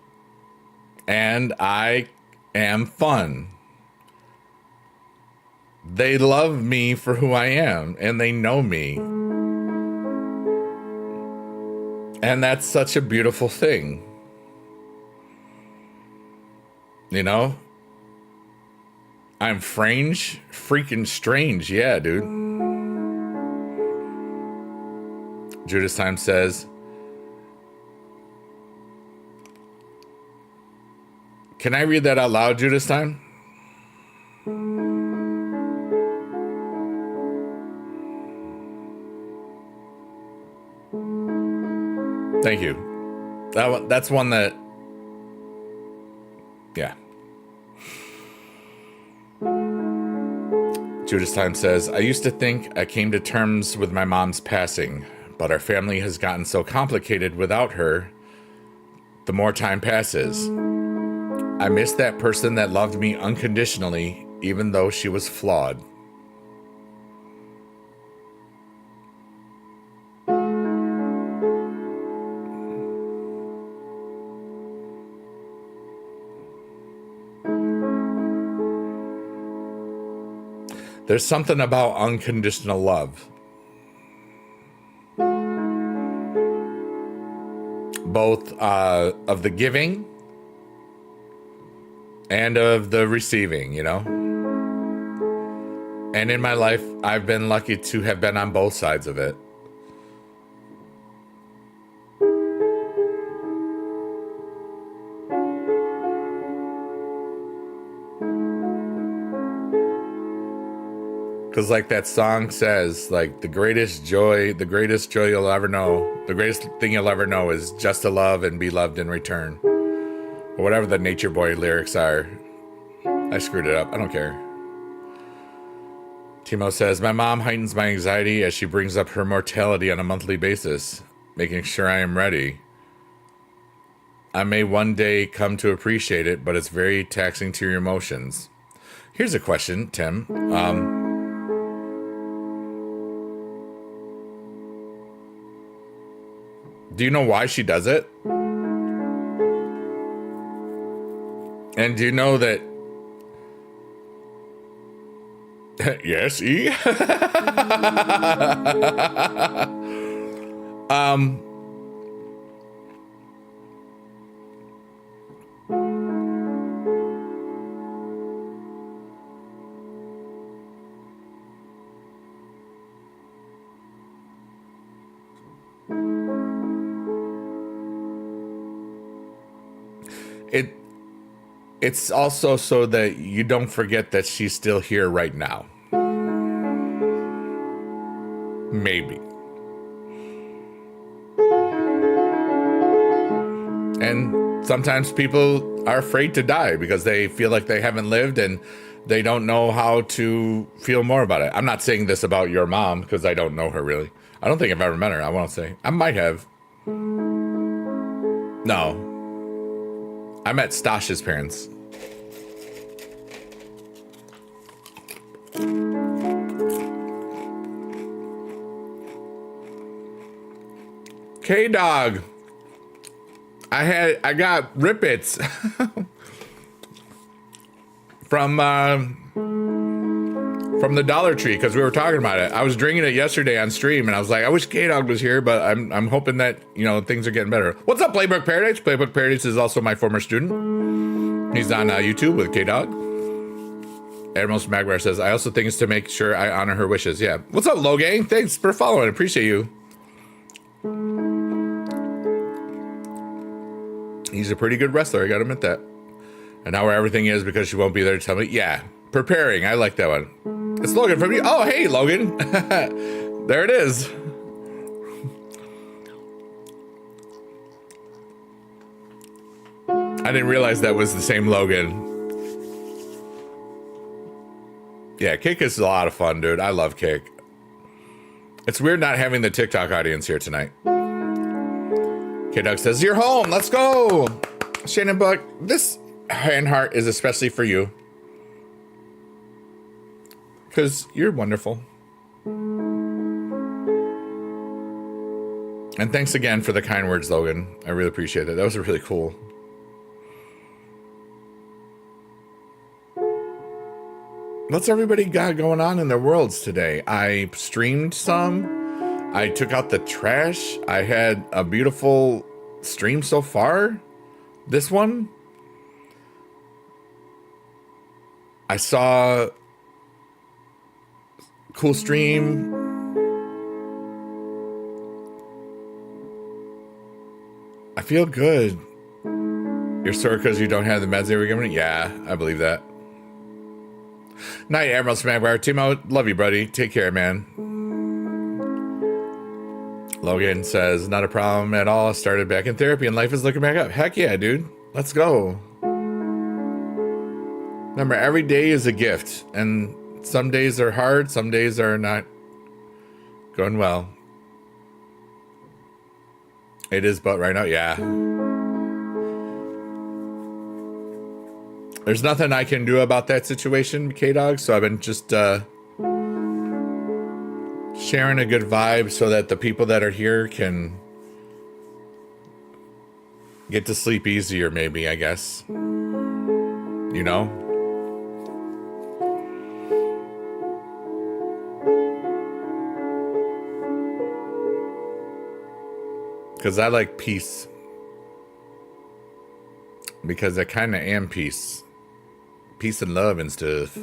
And I am fun. They love me for who I am, and they know me. And that's such a beautiful thing. You know? I'm frange, freaking strange. Yeah, dude. Judas Time says, can I read that out loud, Judas Time? Thank you. That's one that, yeah. Judas Time says, I used to think I came to terms with my mom's passing, but our family has gotten so complicated without her the more time passes. I miss that person that loved me unconditionally, even though she was flawed. There's something about unconditional love. Both of the giving and of the receiving, you know? And in my life, I've been lucky to have been on both sides of it. Because like that song says, like the greatest joy you'll ever know, the greatest thing you'll ever know is just to love and be loved in return. Or whatever the Nature Boy lyrics are. I screwed it up. I don't care. Timo says, my mom heightens my anxiety as she brings up her mortality on a monthly basis, making sure I am ready. I may one day come to appreciate it, but it's very taxing to your emotions. Here's a question, Tim. Do you know why she does it? And do you know that... Yes, E? It's also so that you don't forget that she's still here right now. Maybe. And sometimes people are afraid to die because they feel like they haven't lived and they don't know how to feel more about it. I'm not saying this about your mom because I don't know her really. I don't think I've ever met her. I won't say. I might have. No. I met Stasha's parents. K-Dog. I got Rippets from the Dollar Tree because we were talking about it. I was drinking it yesterday on stream and I was like, I wish K-Dog was here, but I'm hoping that, you know, things are getting better. What's up, Playbook Paradise? Playbook Paradise is also my former student. He's on YouTube with K-Dog. Admiral Magware says, I also think it's to make sure I honor her wishes. Yeah. What's up, Logang? Thanks for following. Appreciate you. He's a pretty good wrestler. I gotta admit that. And now where everything is because she won't be there to tell me. Yeah. Preparing. I like that one. It's Logan from you. Oh, hey, Logan. There it is. I didn't realize that was the same Logan. Yeah, Kick is a lot of fun, dude. I love Kick. It's weird not having the TikTok audience here tonight. K-Dog says, you're home. Let's go. Shannon Buck, this hand heart is especially for you. Because you're wonderful. And thanks again for the kind words, Logan. I really appreciate it. That was really cool. What's everybody got going on in their worlds today? I streamed some. I took out the trash. I had a beautiful stream so far. This one. I saw cool stream. I feel good. You're sore because you don't have the meds they were giving? Yeah, I believe that. Night, Admiral Smackbar. Timo, love you, buddy. Take care, man. Logan says, not a problem at all. Started back in therapy and life is looking back up. Heck yeah, dude. Let's go. Remember, every day is a gift. And some days are hard. Some days are not going well. It is, but right now, yeah. There's nothing I can do about that situation, K-Dog, so I've been just sharing a good vibe so that the people that are here can get to sleep easier, maybe, I guess. You know? Because I like peace. Because I kind of am peace. Peace and love and stuff.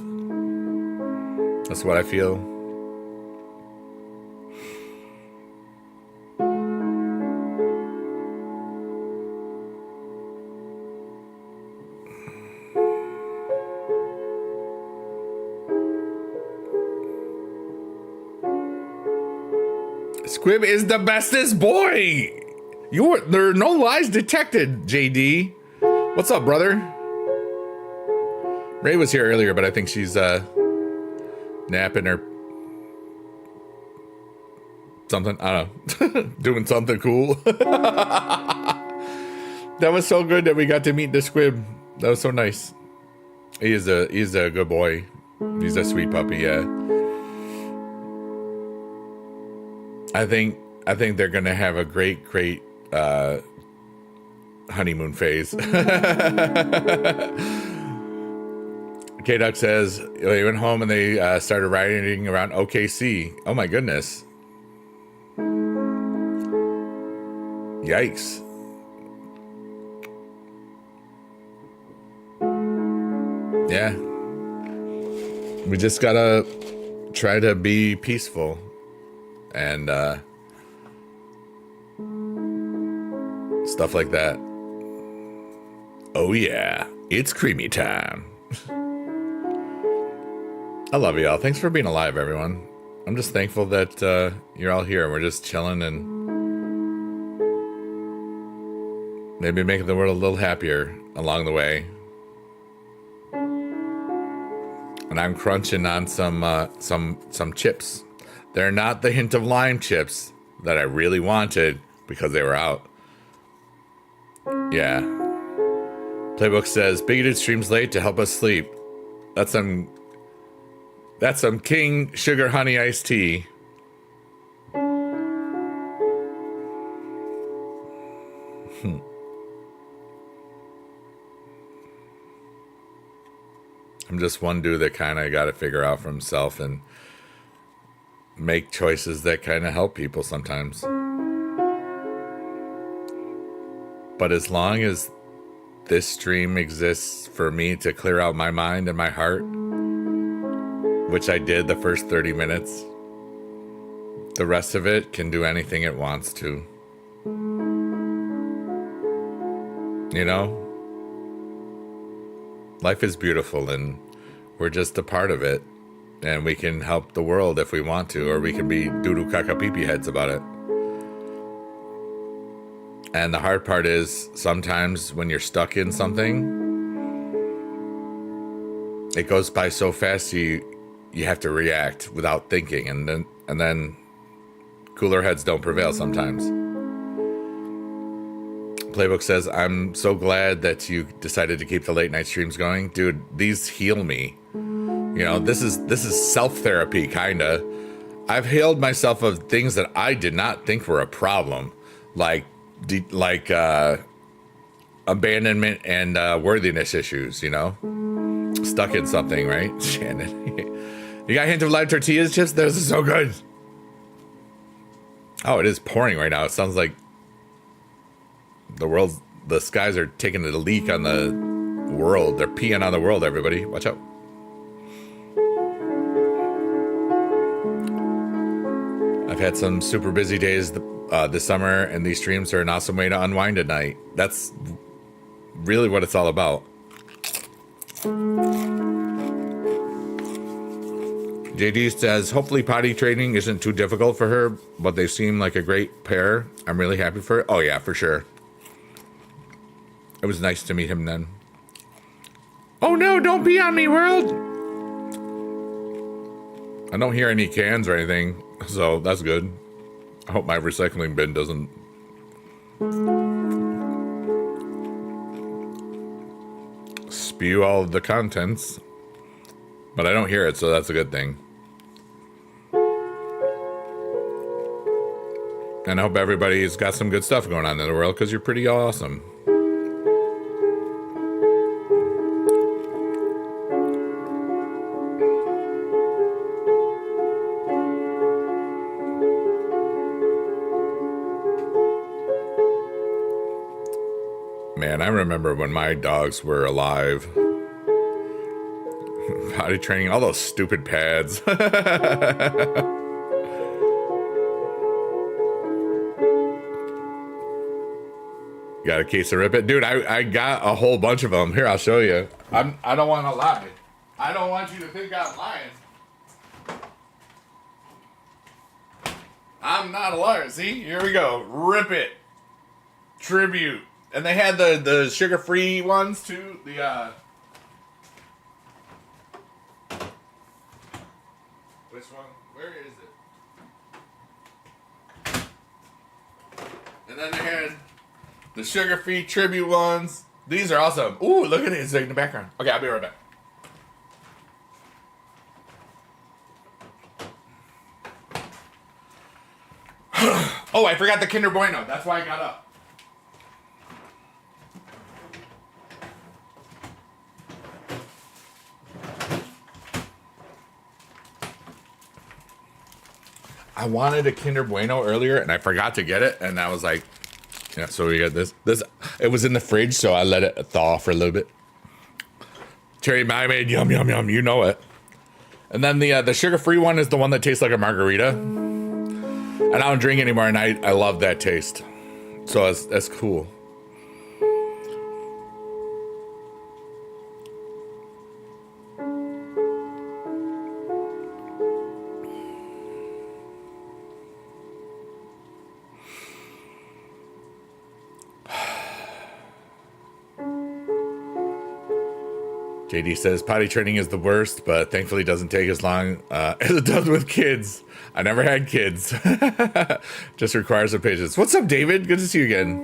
That's what I feel. Squib is the bestest boy. There are no lies detected, JD. What's up, brother? Ray was here earlier, but I think she's napping or something. I don't know. Doing something cool. That was so good that we got to meet the Squib. That was so nice. He's a good boy. He's a sweet puppy, yeah. I think they're gonna have a great honeymoon phase. K-Duck says they went home and they started riding around OKC. Oh my goodness. Yikes. Yeah. We just gotta try to be peaceful and stuff like that. Oh yeah, it's creamy time. I love y'all. Thanks for being alive, everyone. I'm just thankful that you're all here. We're just chilling and maybe making the world a little happier along the way. And I'm crunching on some chips. They're not the Hint of Lime chips that I really wanted because they were out. Yeah. Playbook says bigoted streams late to help us sleep. That's some King Sugar Honey Iced Tea. I'm just one dude that kind of got to figure out for himself and make choices that kind of help people sometimes. But as long as this stream exists for me to clear out my mind and my heart, which I did the first 30 minutes, the rest of it can do anything it wants to. You know? Life is beautiful and we're just a part of it. And we can help the world if we want to, or we can be doo-doo caca pee-pee heads about it. And the hard part is sometimes when you're stuck in something, it goes by so fast you have to react without thinking, and then cooler heads don't prevail sometimes. Playbook says, I'm so glad that you decided to keep the late night streams going. Dude, these heal me. You know, this is self-therapy, kinda. I've healed myself of things that I did not think were a problem. like like abandonment and worthiness issues, you know, stuck in something, right? Shannon, you got a hint of live tortillas chips? Those are so good. Oh, it is pouring right now. It sounds like the skies are taking a leak on the world. They're peeing on the world, everybody. Watch out. I've had some super busy days this summer, and these streams are an awesome way to unwind at night. That's really what it's all about. JD says, hopefully potty training isn't too difficult for her, but they seem like a great pair. I'm really happy for it. Oh yeah, for sure. It was nice to meet him then. Oh no, don't be on me, world. I don't hear any cans or anything, so that's good. I hope my recycling bin doesn't spew all of the contents, but I don't hear it, so that's a good thing. And I hope everybody's got some good stuff going on in the world, because you're pretty awesome. Man, I remember when my dogs were alive. Potty training, all those stupid pads. Got a case of Rip It? Dude, I got a whole bunch of them. Here, I'll show you. I don't want to lie. I don't want you to think I'm lying. I'm not a liar. See? Here we go. Rip It. Tribute. And they had the sugar-free ones, too. The, which one? Where is it? And then they had the sugar-free tribute ones. These are awesome. Ooh, look at it. It's like in the background. Okay, I'll be right back. Oh, I forgot the Kinder Bueno. That's why I got up. I wanted a Kinder Bueno earlier, and I forgot to get it, and I was like, yeah, so we got this. It was in the fridge, so I let it thaw for a little bit. Cherry Miami, yum, yum, yum, you know it. And then the sugar-free one is the one that tastes like a margarita. And I don't drink anymore, and I love that taste. So that's cool. JD says, potty training is the worst, but thankfully doesn't take as long as it does with kids. I never had kids. Just requires some patience. What's up, David? Good to see you again.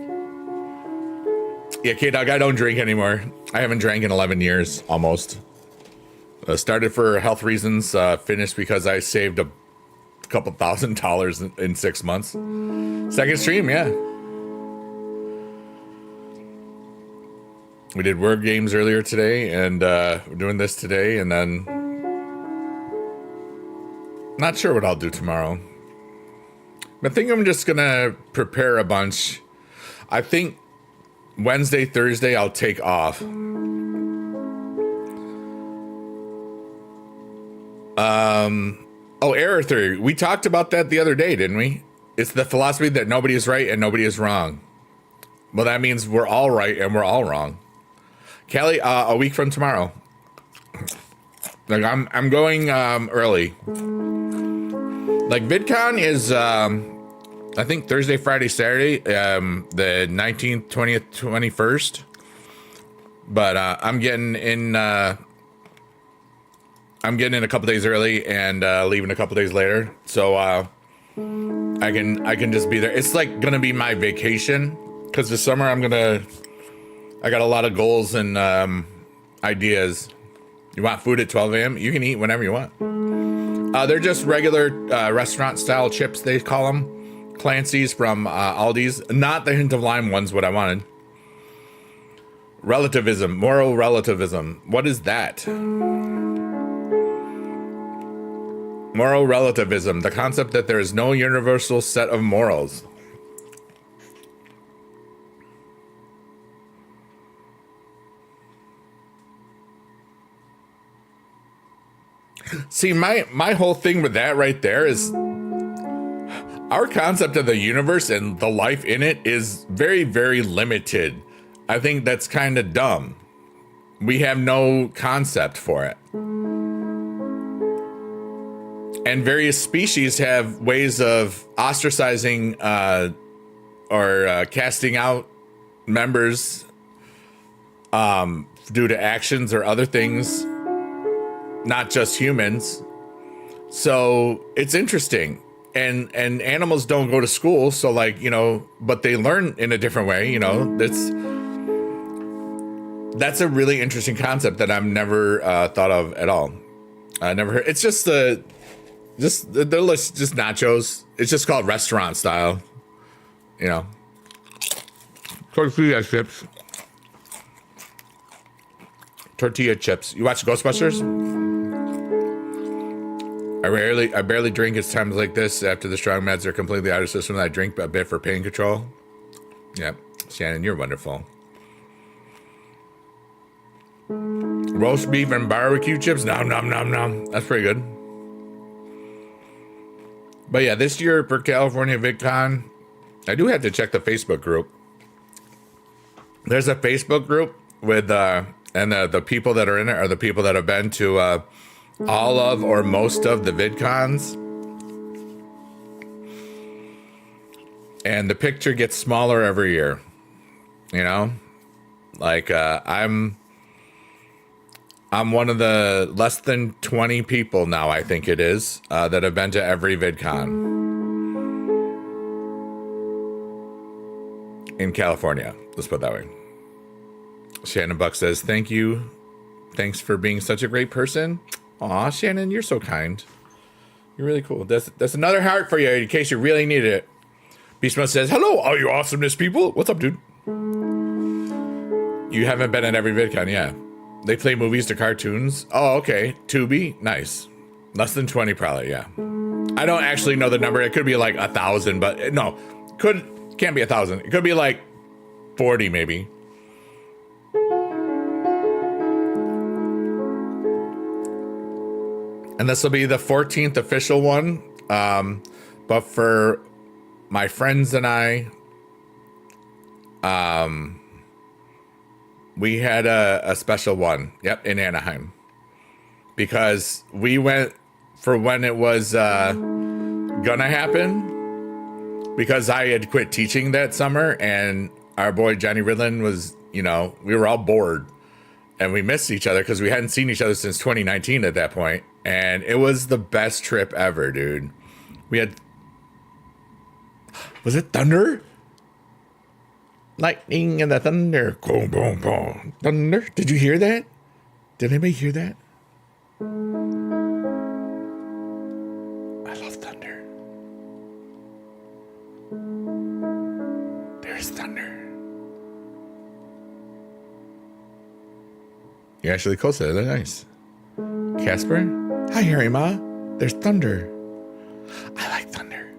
Yeah, K-Dog, I don't drink anymore. I haven't drank in 11 years, almost. Started for health reasons, finished because I saved a couple $1,000 in 6 months. Second stream, yeah. We did word games earlier today, and we're doing this today, and then not sure what I'll do tomorrow. I think I'm just gonna prepare a bunch. I think Wednesday, Thursday, I'll take off. Oh, error theory. We talked about that the other day, didn't we? It's the philosophy that nobody is right and nobody is wrong. Well, that means we're all right and we're all wrong. Kelly, a week from tomorrow. Like I'm going early. Like VidCon is I think Thursday, Friday, Saturday, the 19th, 20th, 21st. But I'm getting in a couple days early and leaving a couple days later. So I can just be there. It's like gonna be my vacation, because this summer I got a lot of goals and ideas. You want food at 12 a.m.? You can eat whenever you want. They're just regular restaurant style chips, they call them. Clancy's from Aldi's. Not the hint of lime ones, what I wanted. Relativism, moral relativism. What is that? Moral relativism, the concept that there is no universal set of morals. See, my whole thing with that right there is our concept of the universe and the life in it is very, very limited. I think that's kind of dumb. We have no concept for it. And various species have ways of ostracizing or casting out members due to actions or other things, not just humans. So it's interesting. And animals don't go to school, so like, you know, but they learn in a different way, you know. That's a really interesting concept that I've never thought of at all. I never heard. It's just they're just nachos. It's just called restaurant style, you know. Tortilla chips. Tortilla chips. You watch Ghostbusters? I barely drink at times like this. After the strong meds are completely out of system, I drink a bit for pain control. Yep, Shannon, you're wonderful. Roast beef and barbecue chips. Nom nom nom nom. That's pretty good. But yeah, this year for California VidCon, I do have to check the Facebook group. There's a Facebook group with and the people that are in it are the people that have been to all of or most of the VidCons. And the picture gets smaller every year. You know? Like I'm one of the less than 20 people now, I think it is, that have been to every VidCon in California. Let's put it that way. Shannon Buck says, thank you. Thanks for being such a great person. Aw, Shannon, you're so kind. You're really cool. That's another heart for you in case you really need it. Beastmo says, hello, all you awesomeness people. What's up, dude? You haven't been at every VidCon, yeah. They play movies to cartoons. Oh, okay. Tubi, nice. Less than 20, probably, yeah. I don't actually know the number. It could be like 1,000, but no, can't be 1,000. It could be like 40, maybe. And this will be the 14th official one. But for my friends and I, we had a special one. Yep, in Anaheim. Because we went for when it was gonna happen. Because I had quit teaching that summer and our boy Johnny Ridlin was, you know, we were all bored. And we missed each other because we hadn't seen each other since 2019 at that point. And it was the best trip ever, dude. We had... Was it thunder? Lightning and the thunder. Boom, boom, boom. Thunder. Did you hear that? Did anybody hear that? I love thunder. There's thunder. You're actually close to it. That's nice. Casper? Hi, Harry Ma. There's thunder. I like thunder.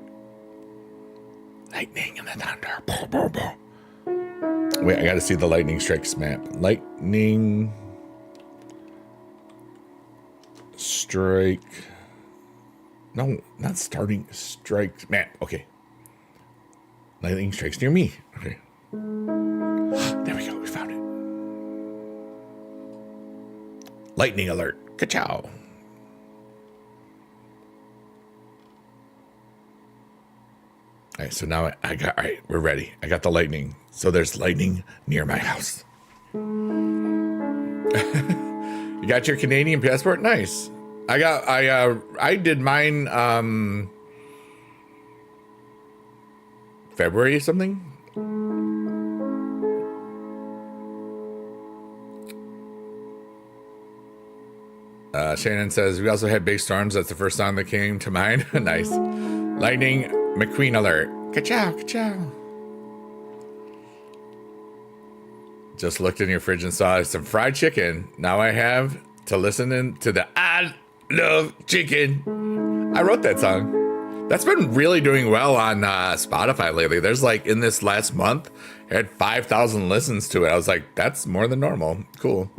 Lightning and the thunder. Boom, boom, boom. Wait, I gotta see the lightning strikes map. Lightning strike. No, not starting strike map. Okay. Lightning strikes near me. Okay. There we go. We found it. Lightning alert. Ka-chow. All right, so now all right, we're ready. I got the lightning. So there's lightning near my house. You got your Canadian passport? Nice. I did mine February or something. Shannon says, we also had big storms. That's the first song that came to mind. Nice. Lightning McQueen alert. Ka-chow, ka-chow. Just looked in your fridge and saw some fried chicken. Now I have to listen to the I Love Chicken. I wrote that song. That's been really doing well on Spotify lately. There's like, in this last month, I had 5,000 listens to it. I was like, that's more than normal. Cool.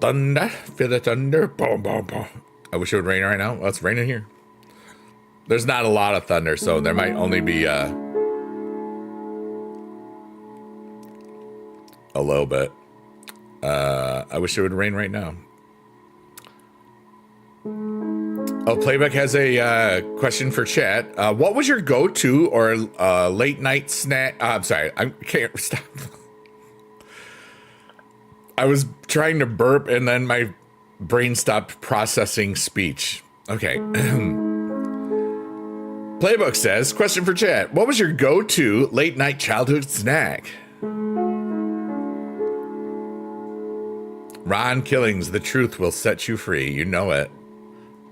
Thunder, feel the thunder. Boom, boom, boom. I wish it would rain right now. Well, it's raining here. There's not a lot of thunder, so there might only be a little bit. I wish it would rain right now. Oh, Playbook has a question for chat. What was your go-to or late night snack? I'm sorry, I can't stop. I was trying to burp and then my brain stopped processing speech. Okay. Playbook says, question for chat. What was your go-to late night childhood snack? Ron Killings, the truth will set you free. You know it.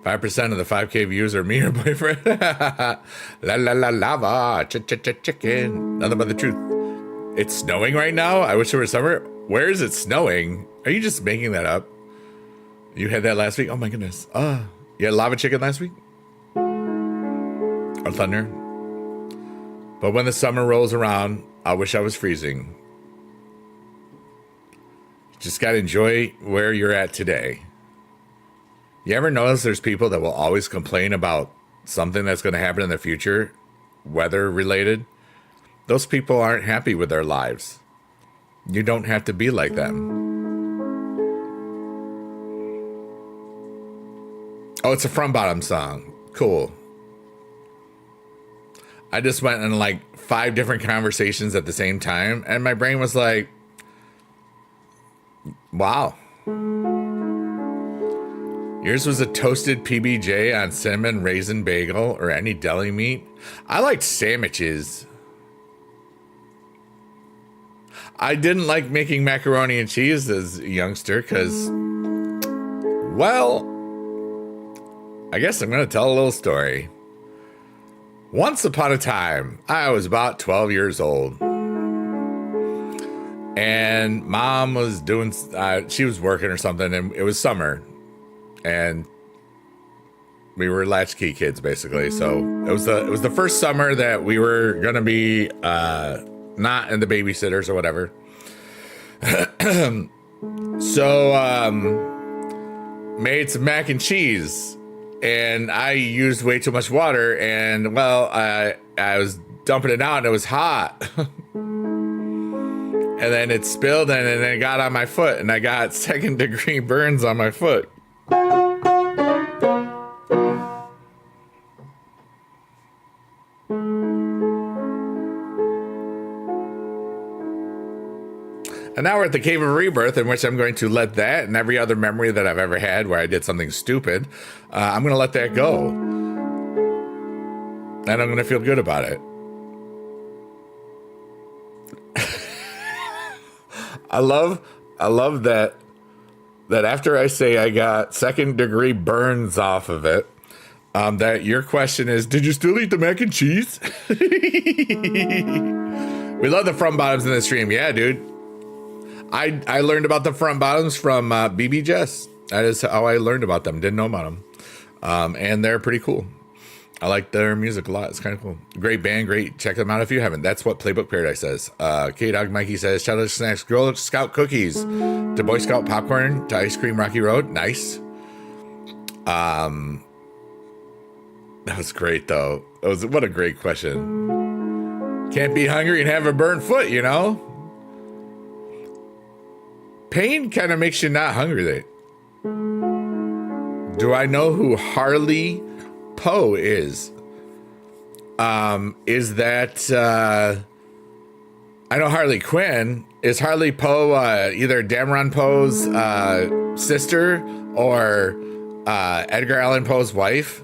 5% of the 5K views are me or boyfriend. La la la lava. Chicken. Nothing but the truth. It's snowing right now? I wish it were summer. Where is it snowing? Are you just making that up? You had that last week? Oh my goodness. You had lava chicken last week? Or thunder? But when the summer rolls around, I wish I was freezing. Just gotta enjoy where you're at today. You ever notice there's people that will always complain about something that's going to happen in the future, weather related? Those people aren't happy with their lives. You don't have to be like them. Oh, it's a From Bottom song. Cool. I just went in like 5 different conversations at the same time, and my brain was like, wow. Yours was a toasted PBJ on cinnamon raisin bagel or any deli meat. I liked sandwiches. I didn't like making macaroni and cheese as a youngster because, well, I guess I'm going to tell a little story. Once upon a time, I was about 12 years old. And mom was doing, she was working or something, and it was summer. And we were latchkey kids, basically. So it was the first summer that we were going to be not in the babysitters or whatever. So made some mac and cheese. And I used way too much water, and well, I was dumping it out, and it was hot. And then it spilled, and then it got on my foot, and I got 2nd-degree burns on my foot. And now we're at the Cave of Rebirth, in which I'm going to let that and every other memory that I've ever had where I did something stupid, I'm going to let that go. And I'm going to feel good about it. I love that after I say I got 2nd-degree burns off of it, that your question is, did you still eat the mac and cheese? We love the From Bottoms in the stream. Yeah, dude. I learned about the From Bottoms from BB Jess. That is how I learned about them. Didn't know about them. And they're pretty cool. I like their music a lot. It's kind of cool. Great band. Great. Check them out if you haven't. That's what Playbook Paradise says. K-Dog Mikey says, childhood snacks, Girl Scout cookies, to Boy Scout popcorn, to Ice Cream Rocky Road. Nice. That was great, though. What a great question. Can't be hungry and have a burnt foot, you know? Pain kind of makes you not hungry. Do I know who Harley Poe is? Is that I know Harley Quinn. Is Harley Poe either Dameron Poe's sister or Edgar Allan Poe's wife?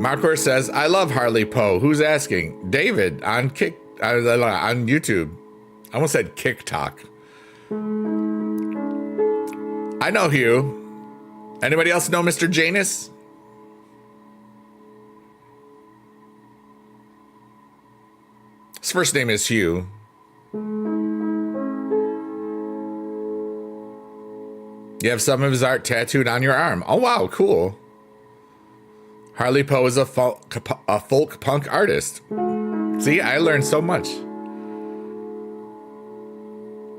Marcor says, I love Harley Poe. Who's asking? David on YouTube. I almost said TikTok. I know Hugh. Anybody else know Mr. Janus? His first name is Hugh. You have some of his art tattooed on your arm. Oh, wow, cool. Harley Poe is a folk punk artist. See, I learned so much.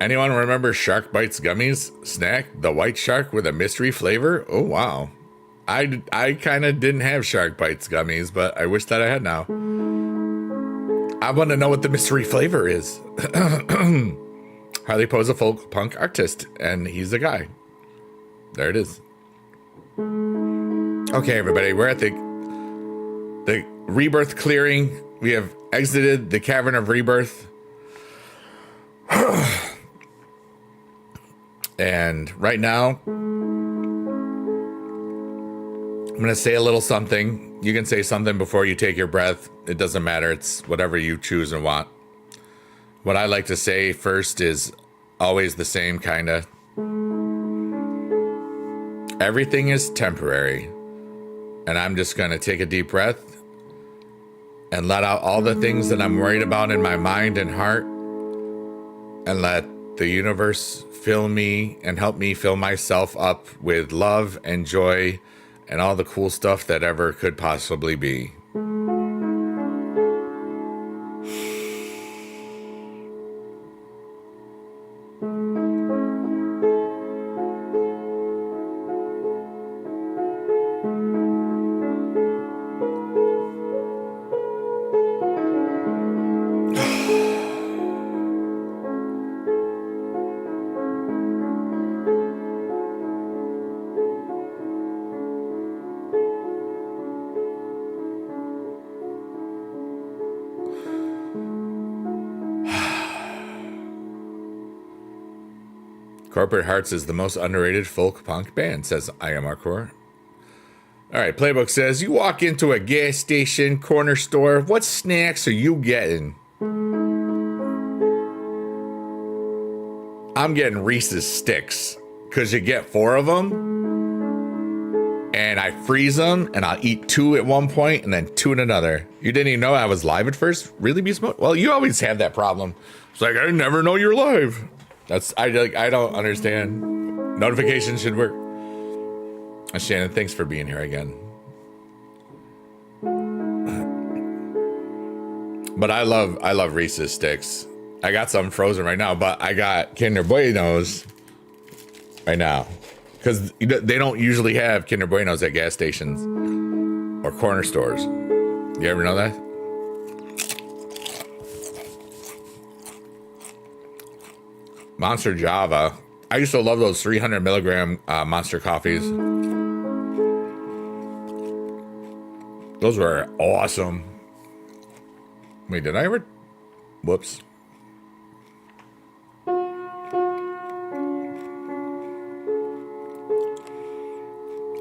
Anyone remember Shark Bites Gummies snack? The white shark with a mystery flavor? Oh, wow. I kind of didn't have Shark Bites Gummies, but I wish that I had now. I want to know what the mystery flavor is. Harley Poe's a folk punk artist, and he's a guy. There it is. Okay, everybody, we're at the rebirth clearing. We have exited the cavern of rebirth. And right now, I'm going to say a little something. You can say something before you take your breath. It doesn't matter. It's whatever you choose and want. What I like to say first is always the same, kind of. Everything is temporary. And I'm just going to take a deep breath and let out all the things that I'm worried about in my mind and heart, and let the universe fill me and help me fill myself up with love and joy and all the cool stuff that ever could possibly be. Corporate Hearts is the most underrated folk punk band, says I Am Hardcore. All right, Playbook says, you walk into a gas station, corner store, what snacks are you getting? I'm getting Reese's Sticks, because you get 4 of them, and I freeze them, and I'll eat 2 at one point, and then 2 at another. You didn't even know I was live at first? Really, Beast Mode? Well, you always have that problem. It's like, I never know you're live. I don't understand. Notifications should work. Shannon, thanks for being here again. But I love Reese's Sticks. I got some frozen right now, but I got Kinder Buenos right now, because they don't usually have Kinder Buenos at gas stations or corner stores. You ever know that? Monster Java. I used to love those 300 milligram Monster coffees. Those were awesome. Wait, did I ever? Whoops.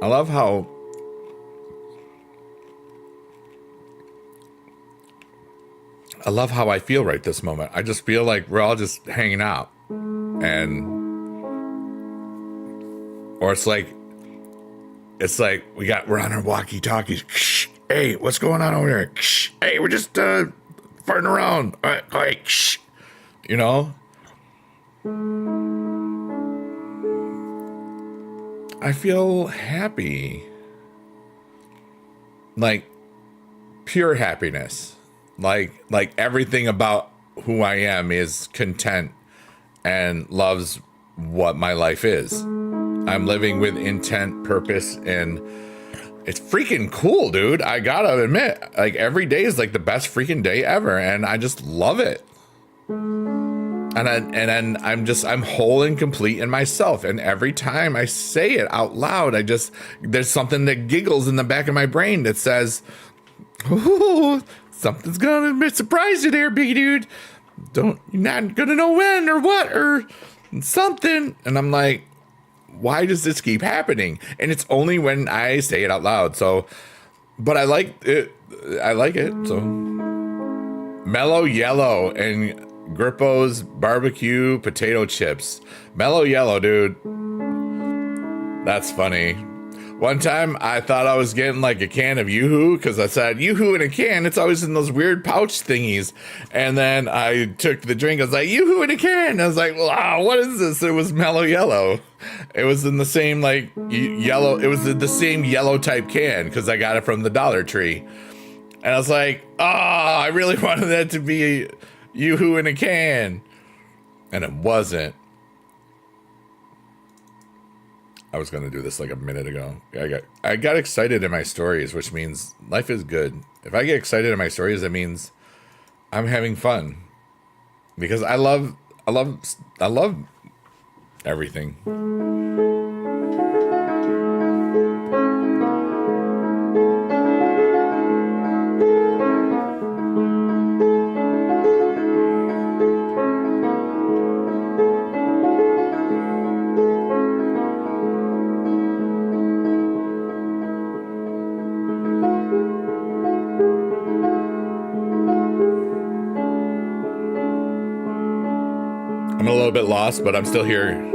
I love how I feel right this moment. I just feel like we're all just hanging out. Or it's like we're on our walkie-talkies. Hey, what's going on over there? Hey, we're just farting around. All right, you know? I feel happy. Like pure happiness. Like everything about who I am is content and loves what my life is. I'm living with intent, purpose, and it's freaking cool, dude. I gotta admit, like every day is like the best freaking day ever, and I just love it. And then I'm whole and complete in myself. And every time I say it out loud, there's something that giggles in the back of my brain that says, "Ooh, something's gonna surprise you there, big dude. You're not gonna know when or what or something." And I'm like, why does this keep happening? And it's only when I say it out loud. So, but I like it. So, Mellow Yellow and Grippo's barbecue potato chips. Mellow Yellow, dude. That's funny. One time I thought I was getting like a can of Yoo-Hoo because I said Yoo-Hoo in a can. It's always in those weird pouch thingies. And then I took the drink. I was like, Yoo-Hoo in a can. I was like, wow, what is this? It was Mellow Yellow. It was in the same like yellow. It was the same yellow type can because I got it from the Dollar Tree. And I was like, oh, I really wanted that to be Yoo-Hoo in a can. And it wasn't. I was going to do this like a minute ago. I got excited in my stories, which means life is good. If I get excited in my stories, that means I'm having fun. Because I love everything. I'm a little bit lost, but I'm still here.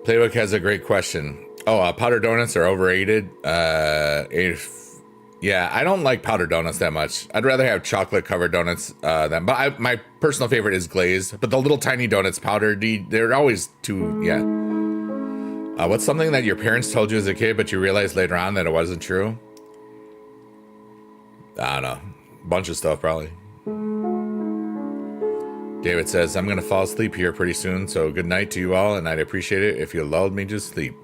Playbook has a great question. Oh, powdered donuts are overrated. Yeah, I don't like powdered donuts that much. I'd rather have chocolate covered donuts than. But my personal favorite is glazed. But the little tiny donuts, powdered, they're always too. Yeah. What's something that your parents told you as a kid, but you realized later on that it wasn't true? I don't know. Bunch of stuff probably. David says, I'm going to fall asleep here pretty soon, so good night to you all, and I'd appreciate it if you lulled me to sleep.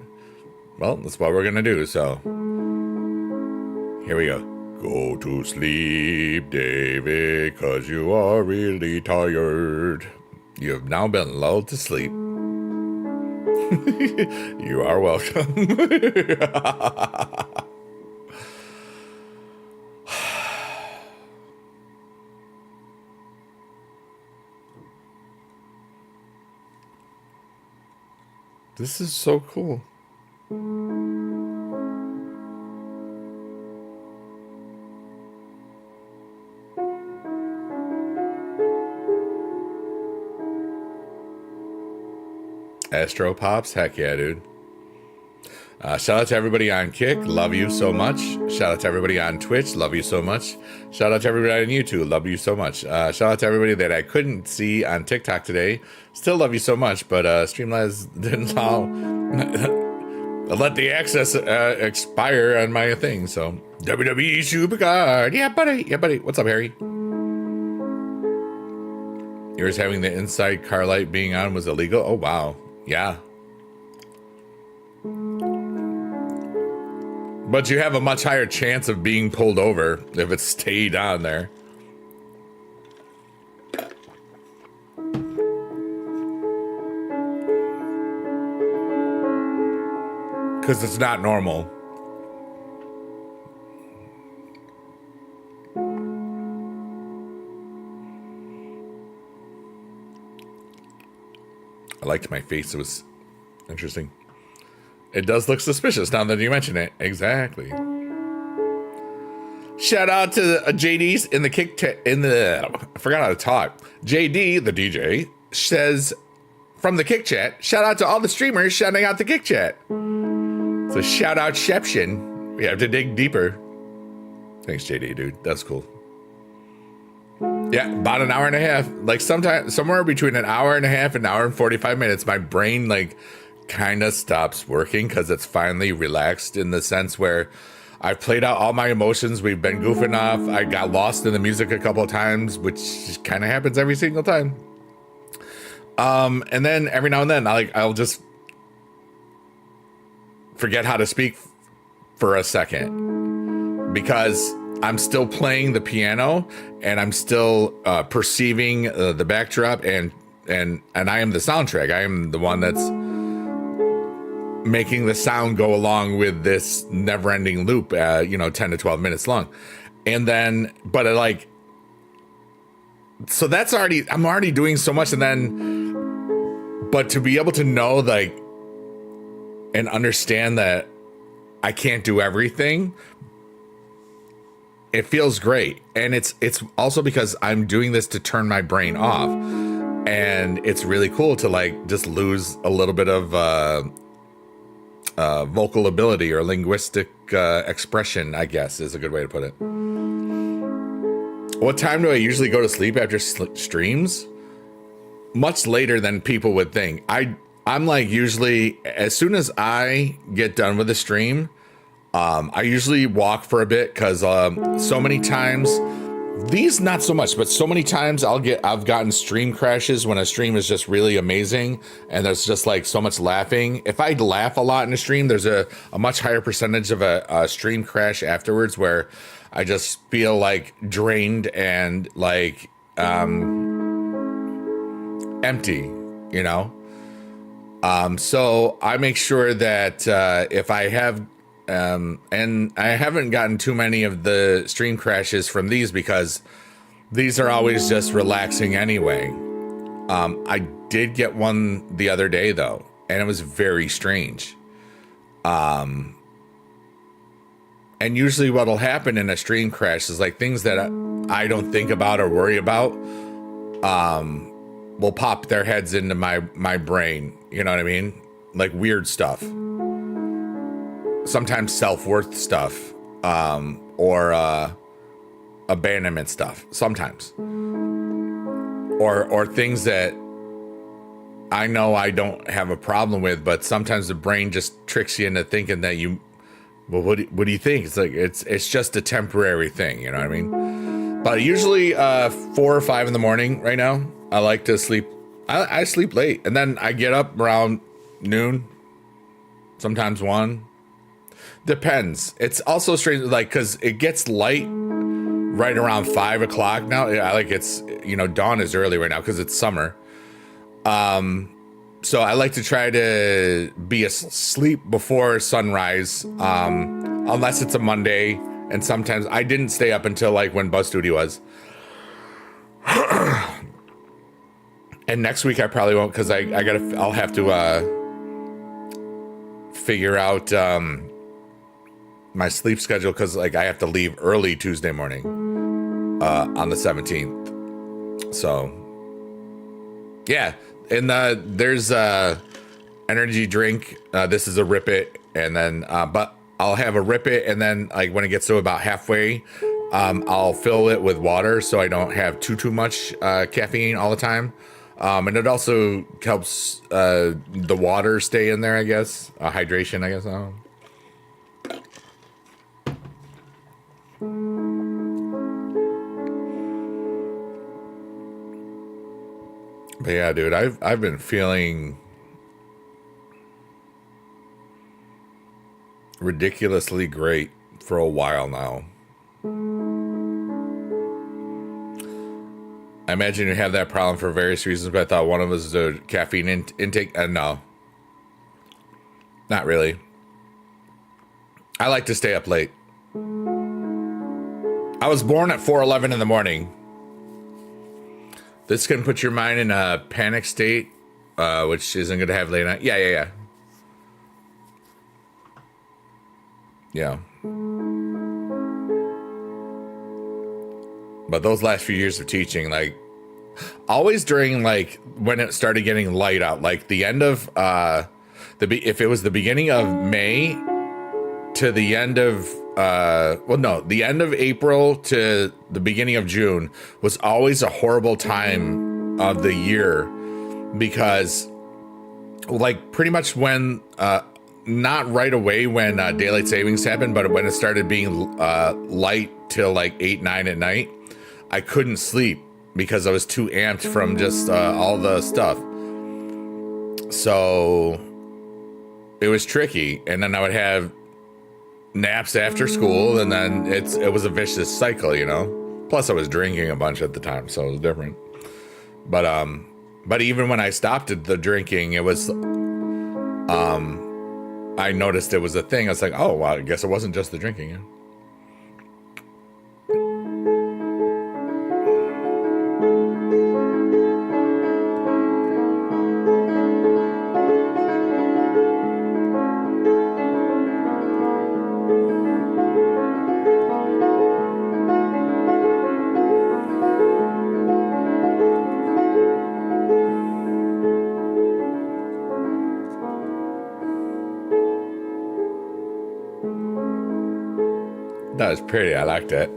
Well, that's what we're going to do, so here we go. Go to sleep, David, because you are really tired. You have now been lulled to sleep. You are welcome. This is so cool. Astro Pops, heck yeah, dude. Shout out to everybody on Kick, love you so much. Shout out to everybody on Twitch, love you so much. Shout out to everybody on YouTube, love you so much. Shout out to everybody that I couldn't see on TikTok today, still love you so much, but Streamlabs didn't allow let the access expire on my thing, so WWE Supercard, yeah buddy, what's up, Harry? Yours having the inside car light being on was illegal? Oh wow, yeah. But you have a much higher chance of being pulled over if it stayed on there. Because it's not normal. I liked my face. It was interesting. It does look suspicious now that you mention it. Exactly. Shout out to JD's in the I forgot how to talk. JD, the DJ, says from the Kick Chat, shout out to all the streamers shouting out the Kick Chat. So shout out Sheption. We have to dig deeper. Thanks, JD, dude. That's cool. Yeah, about an hour and a half. Like somewhere between an hour and a half and an hour and 45 minutes, my brain like kind of stops working because it's finally relaxed in the sense where I've played out all my emotions. We've been goofing off. I got lost in the music a couple of times, which kind of happens every single time. And then every now and then I'll just forget how to speak for a second because I'm still playing the piano and I'm still perceiving the backdrop and I am the soundtrack. I am the one that's making the sound go along with this never-ending loop, 10 to 12 minutes long. And then, but like, so I'm already doing so much. And then, but to be able to know, like, and understand that I can't do everything, it feels great. And it's also because I'm doing this to turn my brain off. And it's really cool to like just lose a little bit of vocal ability or linguistic expression, I guess is a good way to put it. What time do I usually go to sleep after streams? Much later than people would think. I'm like usually as soon as I get done with the stream, I usually walk for a bit because so many times, these not so much, but so many times I've gotten stream crashes when a stream is just really amazing and there's just like so much laughing. If I laugh a lot in a stream, there's a much higher percentage of a stream crash afterwards where I just feel like drained and like empty, so I make sure that if I have and I haven't gotten too many of the stream crashes from these because these are always just relaxing anyway. I did get one the other day though, and it was very strange. And usually what'll happen in a stream crash is like things that I don't think about or worry about will pop their heads into my brain. You know what I mean? Like weird stuff. Sometimes self-worth stuff, or abandonment stuff. Sometimes, or things that I know I don't have a problem with, but sometimes the brain just tricks you into thinking that what do you think? It's like it's just a temporary thing. You know what I mean? But usually 4 or 5 in the morning. Right now, I like to sleep. I sleep late, and then I get up around noon. Sometimes 1. Depends. It's also strange, like, because it gets light right around 5 o'clock now. Like it's, dawn is early right now because it's summer. So I like to try to be asleep before sunrise, unless it's a Monday. And sometimes I didn't stay up until like when Buzz Studio was. And next week I probably won't because I'll have to figure out my sleep schedule because like I have to leave early Tuesday morning on the 17th. So yeah, and there's energy drink. This is a Rip It, and then but I'll have a Rip It, and then like when it gets to about halfway, I'll fill it with water so I don't have too much caffeine all the time. And it also helps the water stay in there, I guess. Hydration, I guess. But yeah, dude, I've been feeling ridiculously great for a while now. I imagine you have that problem for various reasons, but I thought one of us is the caffeine intake. No, not really. I like to stay up late. I was born at 4:11 in the morning. This can put your mind in a panic state, which isn't going to have late night. Yeah. But those last few years of teaching, like, always during, like, when it started getting light out, like, the end of, if it was the beginning of May to the end of, the end of April to the beginning of June was always a horrible time of the year because, like, pretty much when, not right away when daylight savings happened, but when it started being light till like 8, 9 at night, I couldn't sleep because I was too amped from just all the stuff. So it was tricky. And then I would have naps after school, and then it was a vicious cycle, you know. Plus I was drinking a bunch at the time, so it was different. But even when I stopped the drinking, it was I noticed it was a thing. I was like, oh, well, I guess it wasn't just the drinking. Yeah. That was pretty. I liked it.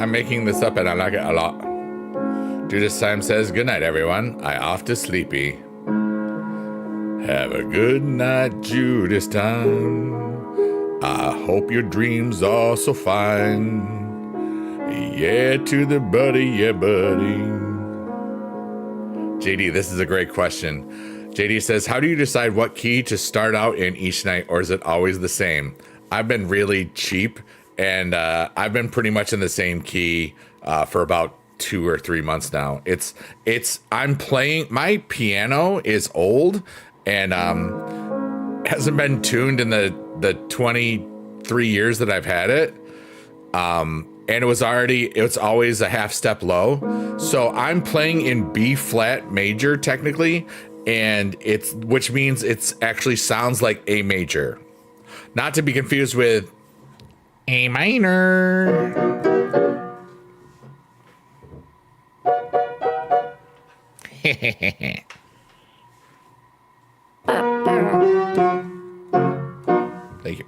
I'm making this up and I like it a lot. Judas Time says, good night, everyone. I off to sleepy. Have a good night, Judas Time. I hope your dreams are so fine. Yeah, to the buddy, yeah, buddy. JD, this is a great question. JD says, how do you decide what key to start out in each night, or is it always the same? I've been really cheap, and I've been pretty much in the same key for about 2 or 3 months now. I'm playing, my piano is old and hasn't been tuned in the 23 years that I've had it. And it's always a half step low. So I'm playing in B flat major technically, and which means it's actually sounds like A major. Not to be confused with A minor. Thank you.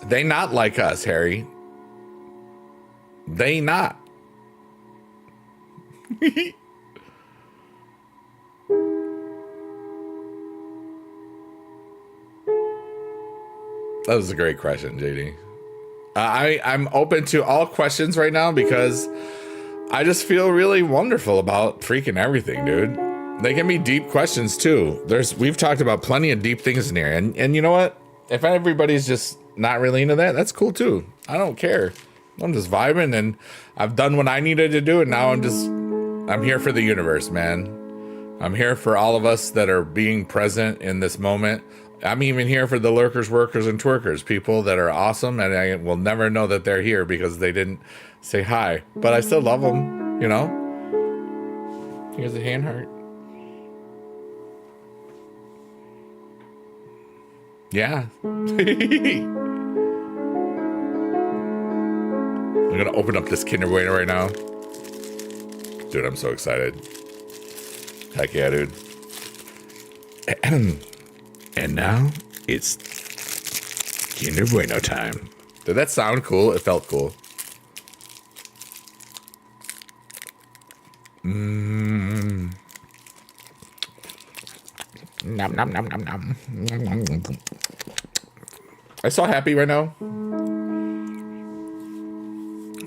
They not like us, Harry. They not. That was a great question, JD. I'm open to all questions right now because I just feel really wonderful about freaking everything, dude. They can be deep questions too. We've talked about plenty of deep things in here, and you know what? If everybody's just not really into that, that's cool too. I don't care. I'm just vibing, and I've done what I needed to do, and now I'm here for the universe, man. I'm here for all of us that are being present in this moment. I'm even here for the lurkers, workers, and twerkers, people that are awesome, and I will never know that they're here because they didn't say hi. But I still love them, you know? Here's a hand heart. Yeah. I'm gonna open up this Kinder Bueno right now. Dude, I'm so excited. Heck yeah, dude. And now it's Kinder Bueno time. Did that sound cool? It felt cool. Nom nom nom nom nom. I'm so happy right now.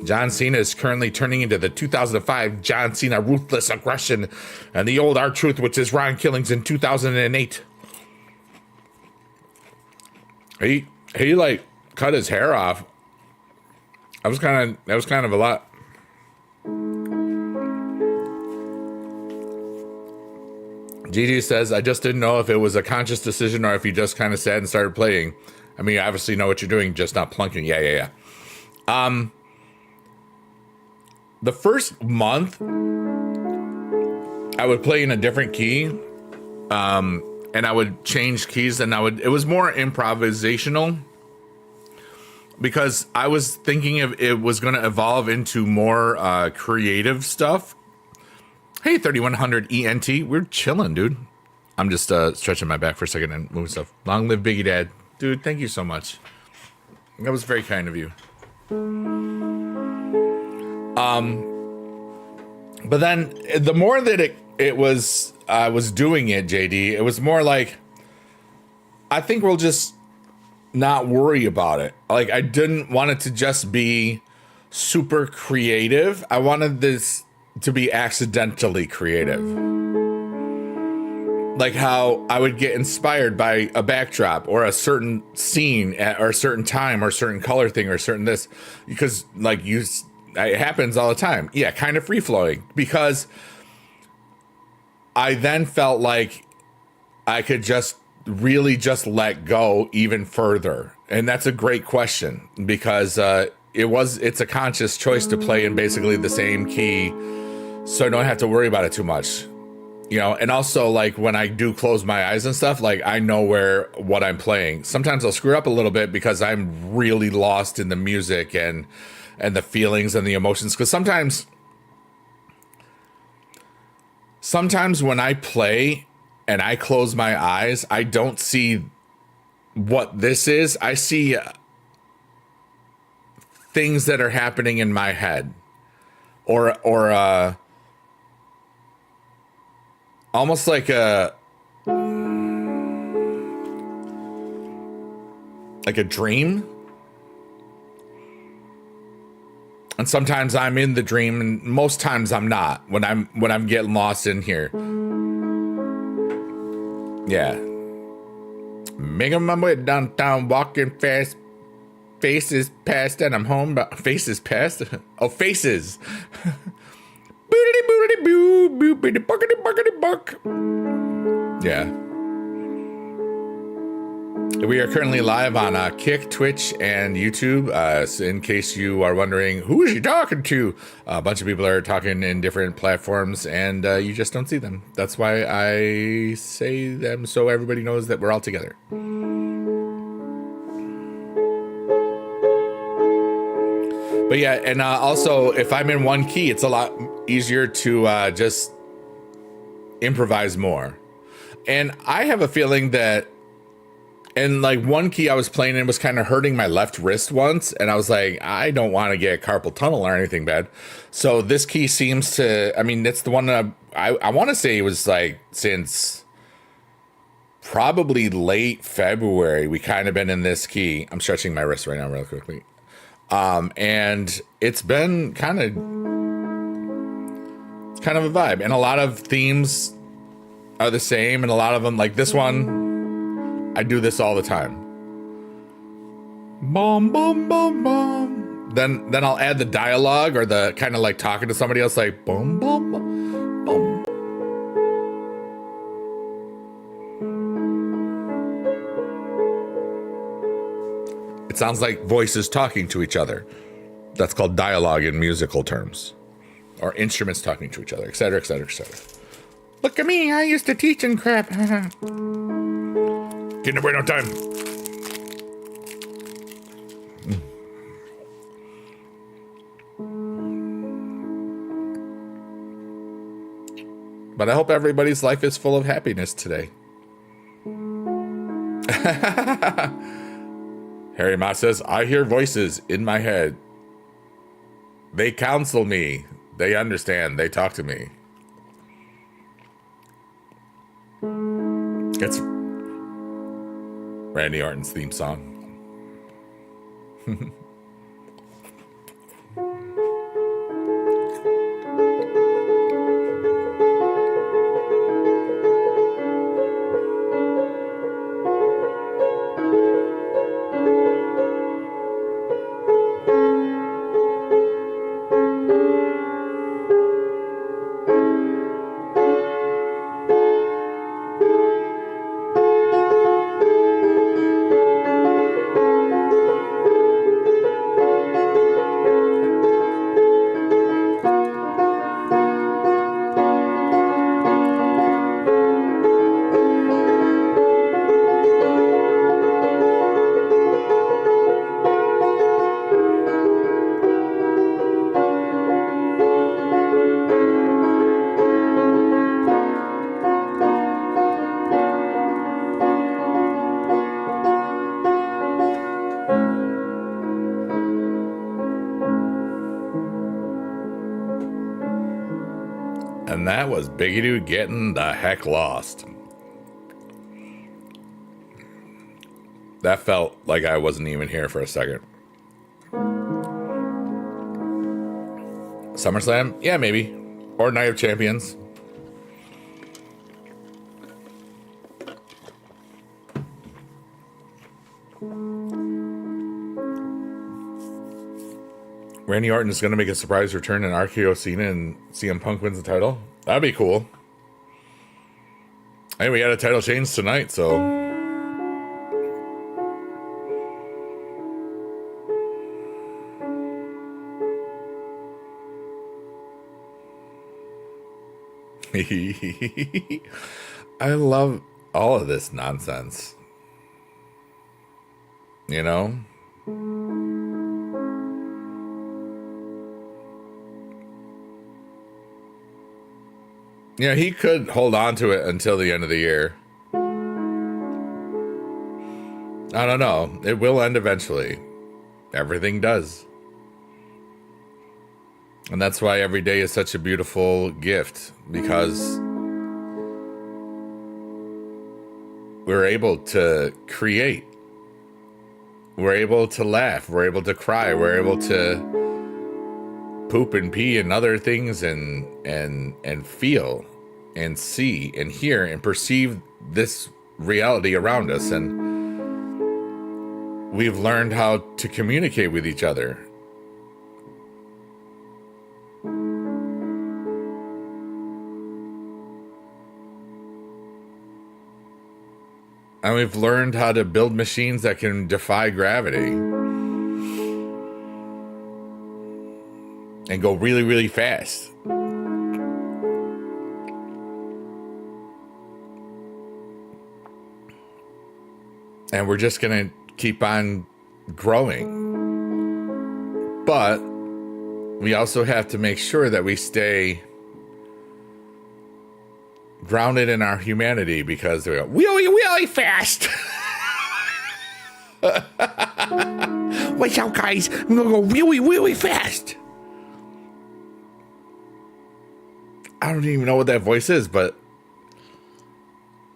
John Cena is currently turning into the 2005 John Cena Ruthless Aggression and the old R-Truth, which is Ron Killings in 2008. He like cut his hair off. That was kind of a lot. Gigi says, I just didn't know if it was a conscious decision or if you just kind of sat and started playing. I mean, you obviously know what you're doing, just not plunking. Yeah. The first month, I would play in a different key, and I would change keys, and it was more improvisational because I was thinking if it was going to evolve into more creative stuff. Hey, 3100 ENT, we're chilling, dude. I'm just stretching my back for a second and moving stuff. Long live Biggie Dad. Dude, thank you so much. That was very kind of you. But then the more that it was, I was doing it, JD, it was more like, I think we'll just not worry about it. Like, I didn't want it to just be super creative. I wanted this to be accidentally creative. Like how I would get inspired by a backdrop or a certain scene or a certain time or a certain color thing or a certain this, because like it happens all the time. Yeah, kind of free flowing, because I then felt like I could just really just let go even further. And that's a great question, because it's a conscious choice to play in basically the same key, so I don't have to worry about it too much. You know, and also like when I do close my eyes and stuff, like I know what I'm playing. Sometimes I'll screw up a little bit because I'm really lost in the music and the feelings and the emotions. Because sometimes when I play and I close my eyes, I don't see what this is. I see things that are happening in my head, or almost like a dream. And sometimes I'm in the dream, and most times I'm not when I'm getting lost in here. Yeah. Making my way downtown, walking fast, faces past, and I'm home. But faces past? Oh, faces. Yeah. We are currently live on Kick, Twitch, and YouTube. So in case you are wondering, who is he talking to? A bunch of people are talking in different platforms, and you just don't see them. That's why I say them, so everybody knows that we're all together. But yeah, and also, if I'm in one key, it's a lot easier to just improvise more. And I have a feeling that in like one key I was playing in was kind of hurting my left wrist once, and I was like, I don't want to get carpal tunnel or anything bad. So this key seems to, I mean, it's the one that I want to say it was like since probably late February, we kind of been in this key. I'm stretching my wrist right now real quickly. And it's been kind of a vibe, and a lot of themes are the same, and a lot of them, like this one, I do this all the time. Boom, boom, boom, boom. Then I'll add the dialogue or the kind of like talking to somebody else, like boom, boom, boom. It sounds like voices talking to each other. That's called dialogue in musical terms, or instruments talking to each other, etc., etc., etc. Look at me, I used to teach and crap. Get away no time. But I hope everybody's life is full of happiness today. Harry Ma says, I hear voices in my head. They counsel me. They understand. They talk to me. It's Randy Orton's theme song. And that was Biggie Dude getting the heck lost. That felt like I wasn't even here for a second. SummerSlam? Yeah, maybe. Or Night of Champions. Randy Orton is going to make a surprise return in RKO Cena and CM Punk wins the title. That'd be cool. Hey, we had a title change tonight, so... I love all of this nonsense. You know? Yeah, he could hold on to it until the end of the year. I don't know. It will end eventually. Everything does. And that's why every day is such a beautiful gift, because we're able to create. We're able to laugh. We're able to cry. We're able to poop and pee and other things and feel and see and hear and perceive this reality around us. And we've learned how to communicate with each other. And we've learned how to build machines that can defy gravity and go really, really fast. And we're just going to keep on growing. But we also have to make sure that we stay grounded in our humanity, because we go really, really fast. Watch out, guys. I'm going to go really, really fast. I don't even know what that voice is, but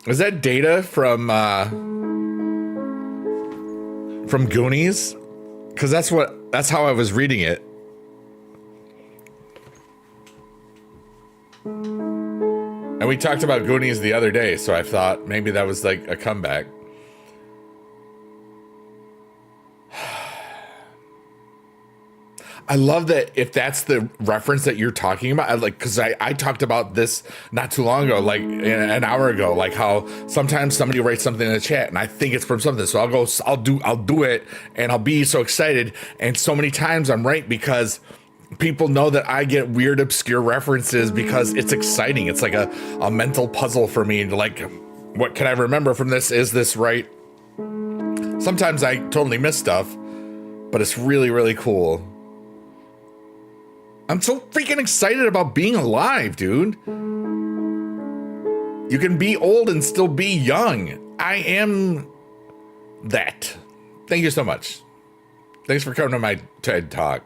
is that Data from Goonies? Because that's how I was reading it. And we talked about Goonies the other day, so I thought maybe that was like a comeback. I love that if that's the reference that you're talking about, because I talked about this not too long ago, like an hour ago, like how sometimes somebody writes something in the chat and I think it's from something. So I'll do it and I'll be so excited. And so many times I'm right, because people know that I get weird, obscure references because it's exciting. It's like a mental puzzle for me. Like, what can I remember from this? Is this right? Sometimes I totally miss stuff, but it's really, really cool. I'm so freaking excited about being alive, dude. You can be old and still be young. I am that. Thank you so much. Thanks for coming to my TED Talk.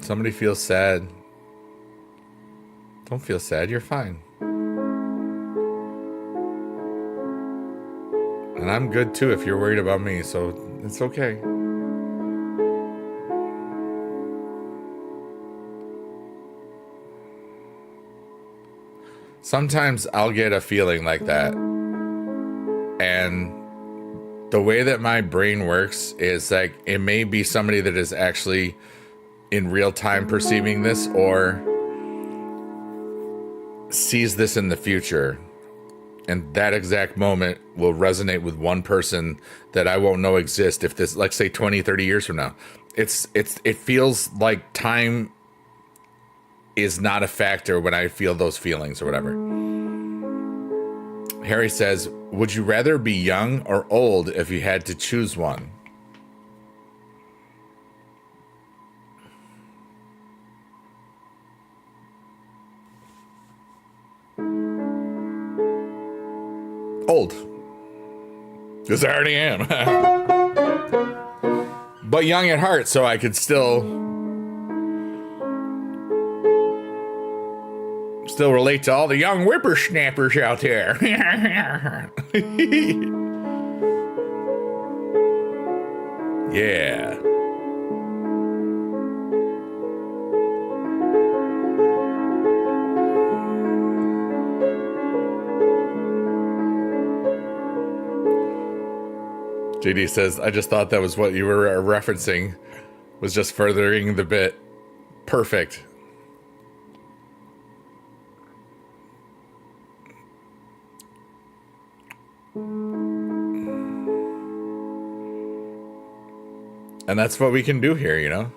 Somebody feels sad. Don't feel sad, you're fine. And I'm good too if you're worried about me, so it's okay. Sometimes I'll get a feeling like that. And the way that my brain works is like, it may be somebody that is actually in real time perceiving this or sees this in the future, and that exact moment will resonate with one person that I won't know exists if this, like, say 20, 30 years from now. it feels like time is not a factor when I feel those feelings or whatever. Harry says, would you rather be young or old if you had to choose one? Old. Because I already am. But young at heart, so I could still relate to all the young whippersnappers out there. Yeah. JD says, I just thought that was what you were referencing, was just furthering the bit. Perfect. And that's what we can do here, you know?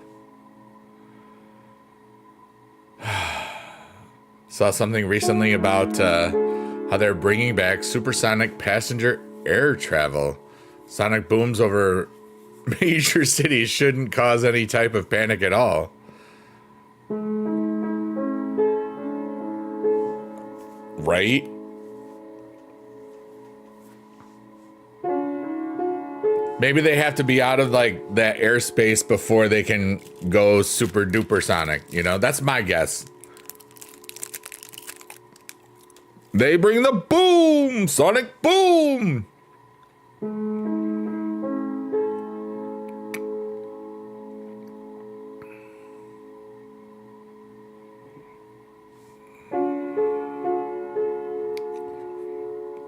Saw something recently about how they're bringing back supersonic passenger air travel. Sonic booms over major cities shouldn't cause any type of panic at all. Right? Maybe they have to be out of like that airspace before they can go super duper sonic, you know? That's my guess. They bring the boom! Sonic boom!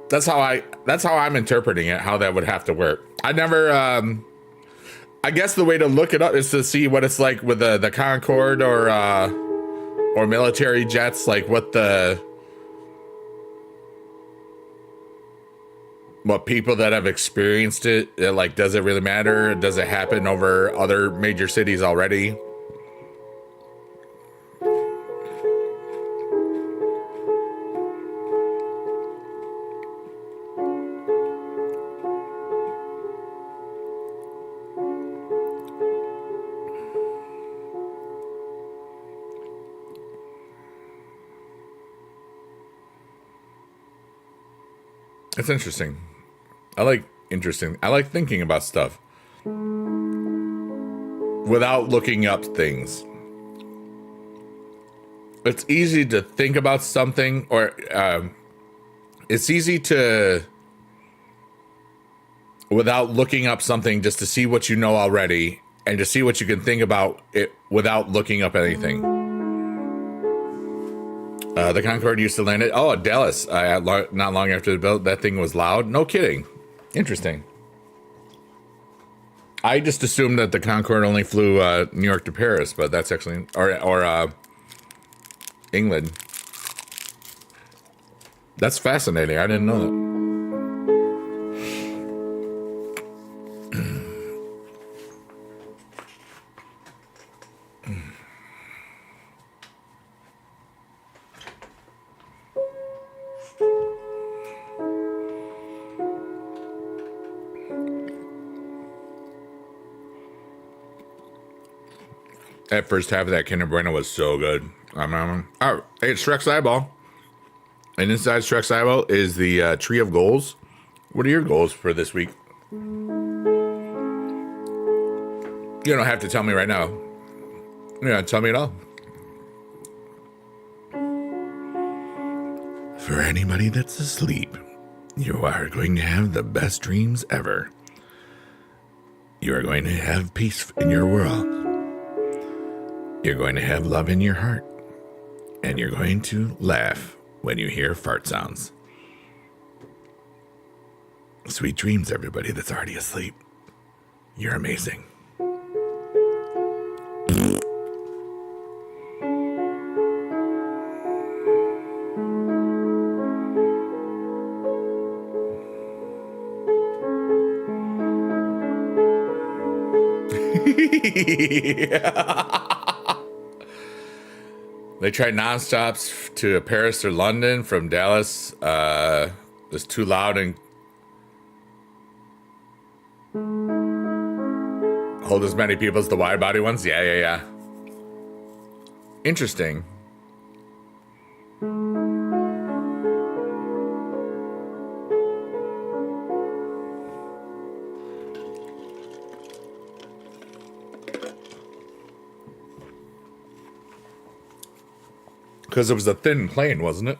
That's how I'm interpreting it, how that would have to work. I never I guess the way to look it up is to see what it's like with the Concorde or military jets, like what people that have experienced it, like, does it really matter? Does it happen over other major cities already? It's interesting. I like thinking about stuff without looking up things. It's easy to think about something, or it's easy to, without looking up something, just to see what you know already and to see what you can think about it without looking up anything. The Concorde used to land at Dallas. Not long after the build, that thing was loud. No kidding. Interesting. I just assumed that the Concorde only flew New York to Paris, but that's actually or England. That's fascinating. I didn't know that. That first half of that Kinder Bueno was so good. Hey, it's Shrek's Eyeball. And inside Shrek's Eyeball is the Tree of Goals. What are your goals for this week? You don't have to tell me right now. Yeah, tell me it all. For anybody that's asleep, you are going to have the best dreams ever. You are going to have peace in your world. You're going to have love in your heart. And you're going to laugh when you hear fart sounds. Sweet dreams, everybody that's already asleep. You're amazing. They tried nonstops to Paris or London from Dallas. It was too loud and hold as many people as the wide body ones. Yeah. Interesting. Because it was a thin plane, wasn't it?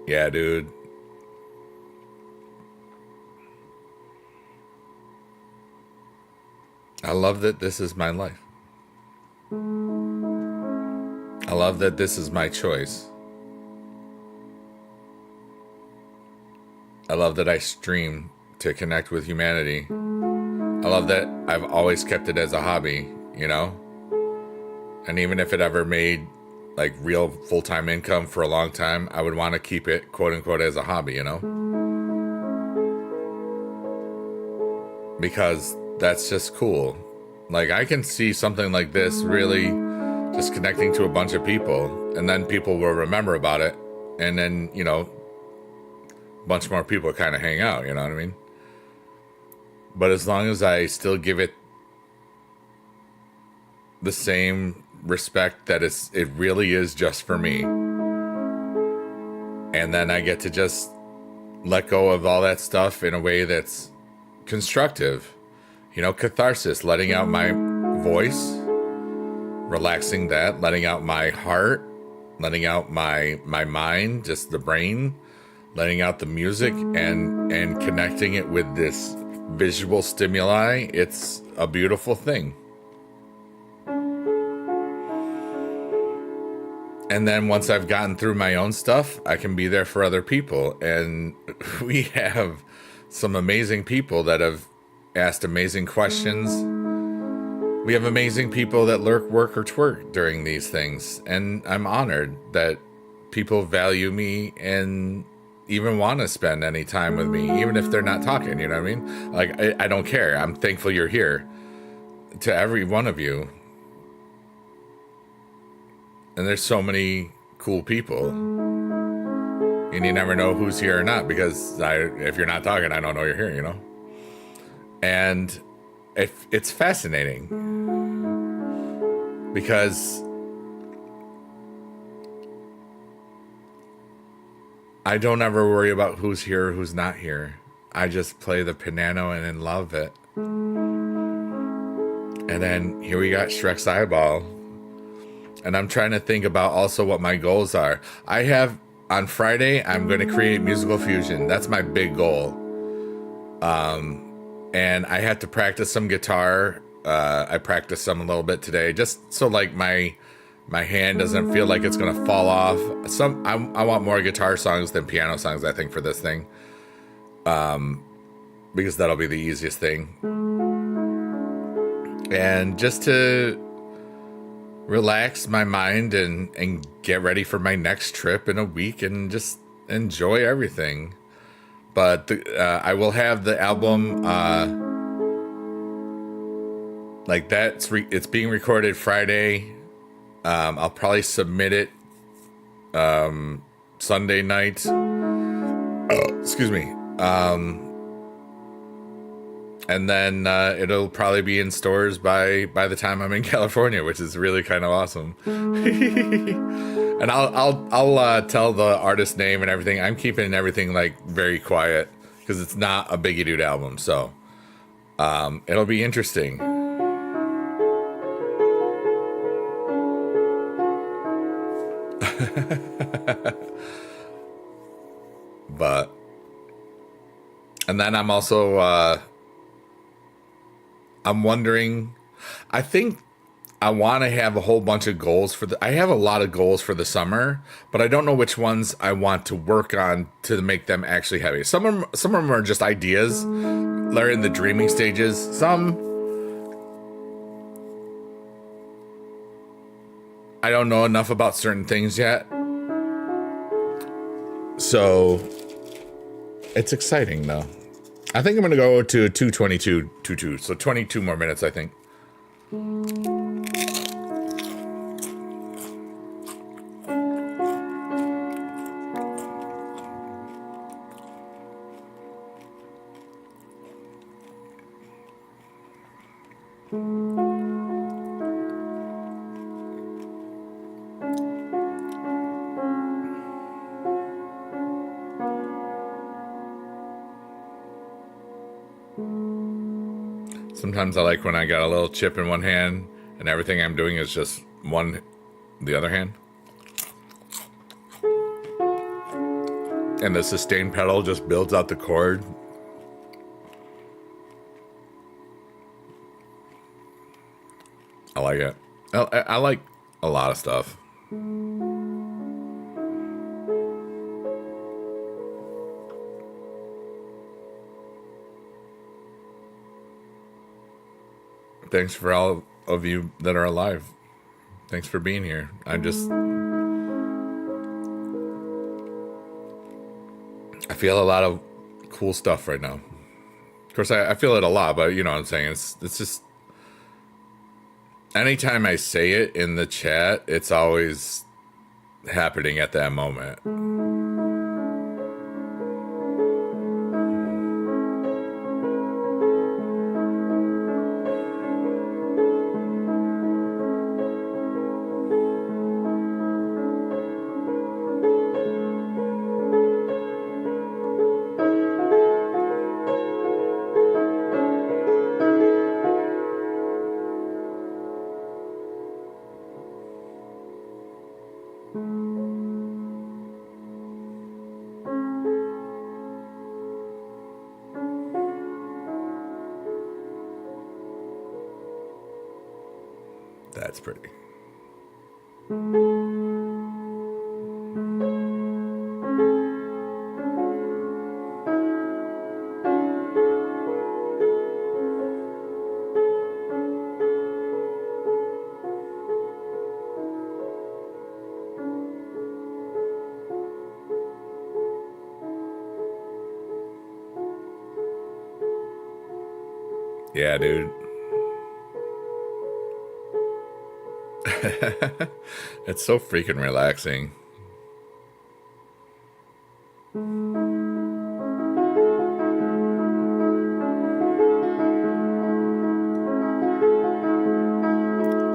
Yeah, dude. I love that this is my life. I love that this is my choice. I love that I stream to connect with humanity. I love that I've always kept it as a hobby, you know? And even if it ever made like real full-time income for a long time, I would want to keep it quote unquote as a hobby, you know? Because that's just cool. Like I can see something like this really just connecting to a bunch of people, and then people will remember about it, and then, you know, a bunch more people kind of hang out, you know what I mean? But as long as I still give it the same respect that it really is just for me, and then I get to just let go of all that stuff in a way that's constructive, you know, catharsis, letting out my voice, relaxing that, letting out my heart, letting out my mind, just the brain, letting out the music, and connecting it with this visual stimuli. It's a beautiful thing. And then once I've gotten through my own stuff, I can be there for other people. And we have some amazing people that have asked amazing questions. We have amazing people that lurk, work, or twerk during these things. And I'm honored that people value me and even want to spend any time with me, even if they're not talking, you know what I mean? Like, I don't care. I'm thankful you're here. To every one of you. And there's so many cool people. And you never know who's here or not, because if you're not talking, I don't know you're here, you know? And it's fascinating. Because I don't ever worry about who's here or who's not here. I just play the piano and then love it. And then here we got Shrek's eyeball. And I'm trying to think about also what my goals are. I have, on Friday, I'm going to create musical fusion. That's my big goal. And I had to practice some guitar. I practiced some a little bit today, just so like my hand doesn't feel like it's gonna fall off. I want more guitar songs than piano songs, I think, for this thing, because that'll be the easiest thing. And just to relax my mind and get ready for my next trip in a week and just enjoy everything. But I will have the album like that. It's being recorded Friday. I'll probably submit it Sunday night. Excuse me. And then it'll probably be in stores by the time I'm in California, which is really kind of awesome. And I'll tell the artist name and everything. I'm keeping everything like very quiet because it's not a Biggie Dude album, so it'll be interesting. But and then I'm also I'm wondering, I think I want to have a whole bunch of goals I have a lot of goals for the summer, but I don't know which ones I want to work on to make them actually heavy. Some of them are just ideas. they're in the dreaming stages. Some I don't know enough about certain things yet. So it's exciting though. I think I'm gonna go to 2:22:22. So 22 more minutes, I think. Sometimes I like when I got a little chip in one hand and everything I'm doing is just the other hand. And the sustain pedal just builds out the chord. I like it. I like a lot of stuff. Thanks for all of you that are alive. Thanks for being here. I feel a lot of cool stuff right now. Of course, I feel it a lot, but you know what I'm saying? It's just... Anytime I say it in the chat, it's always happening at that moment. That's pretty. Yeah, dude. It's so freaking relaxing.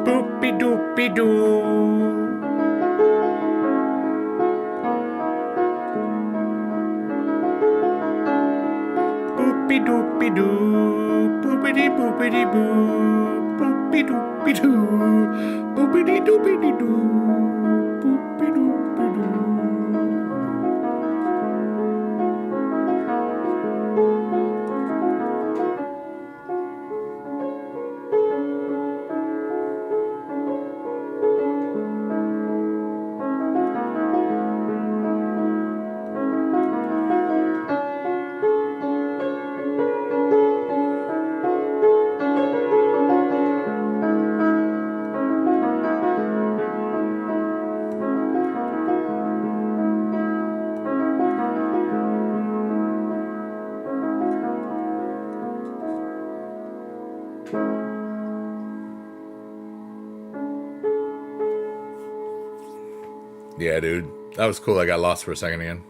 Boopy doopy doo. Boopy doopy doo. Boopity boopity boo. Boopy doopy doo. Boopity doopity doo. Boopy doopy doo. Yeah, dude. That was cool. I got lost for a second again.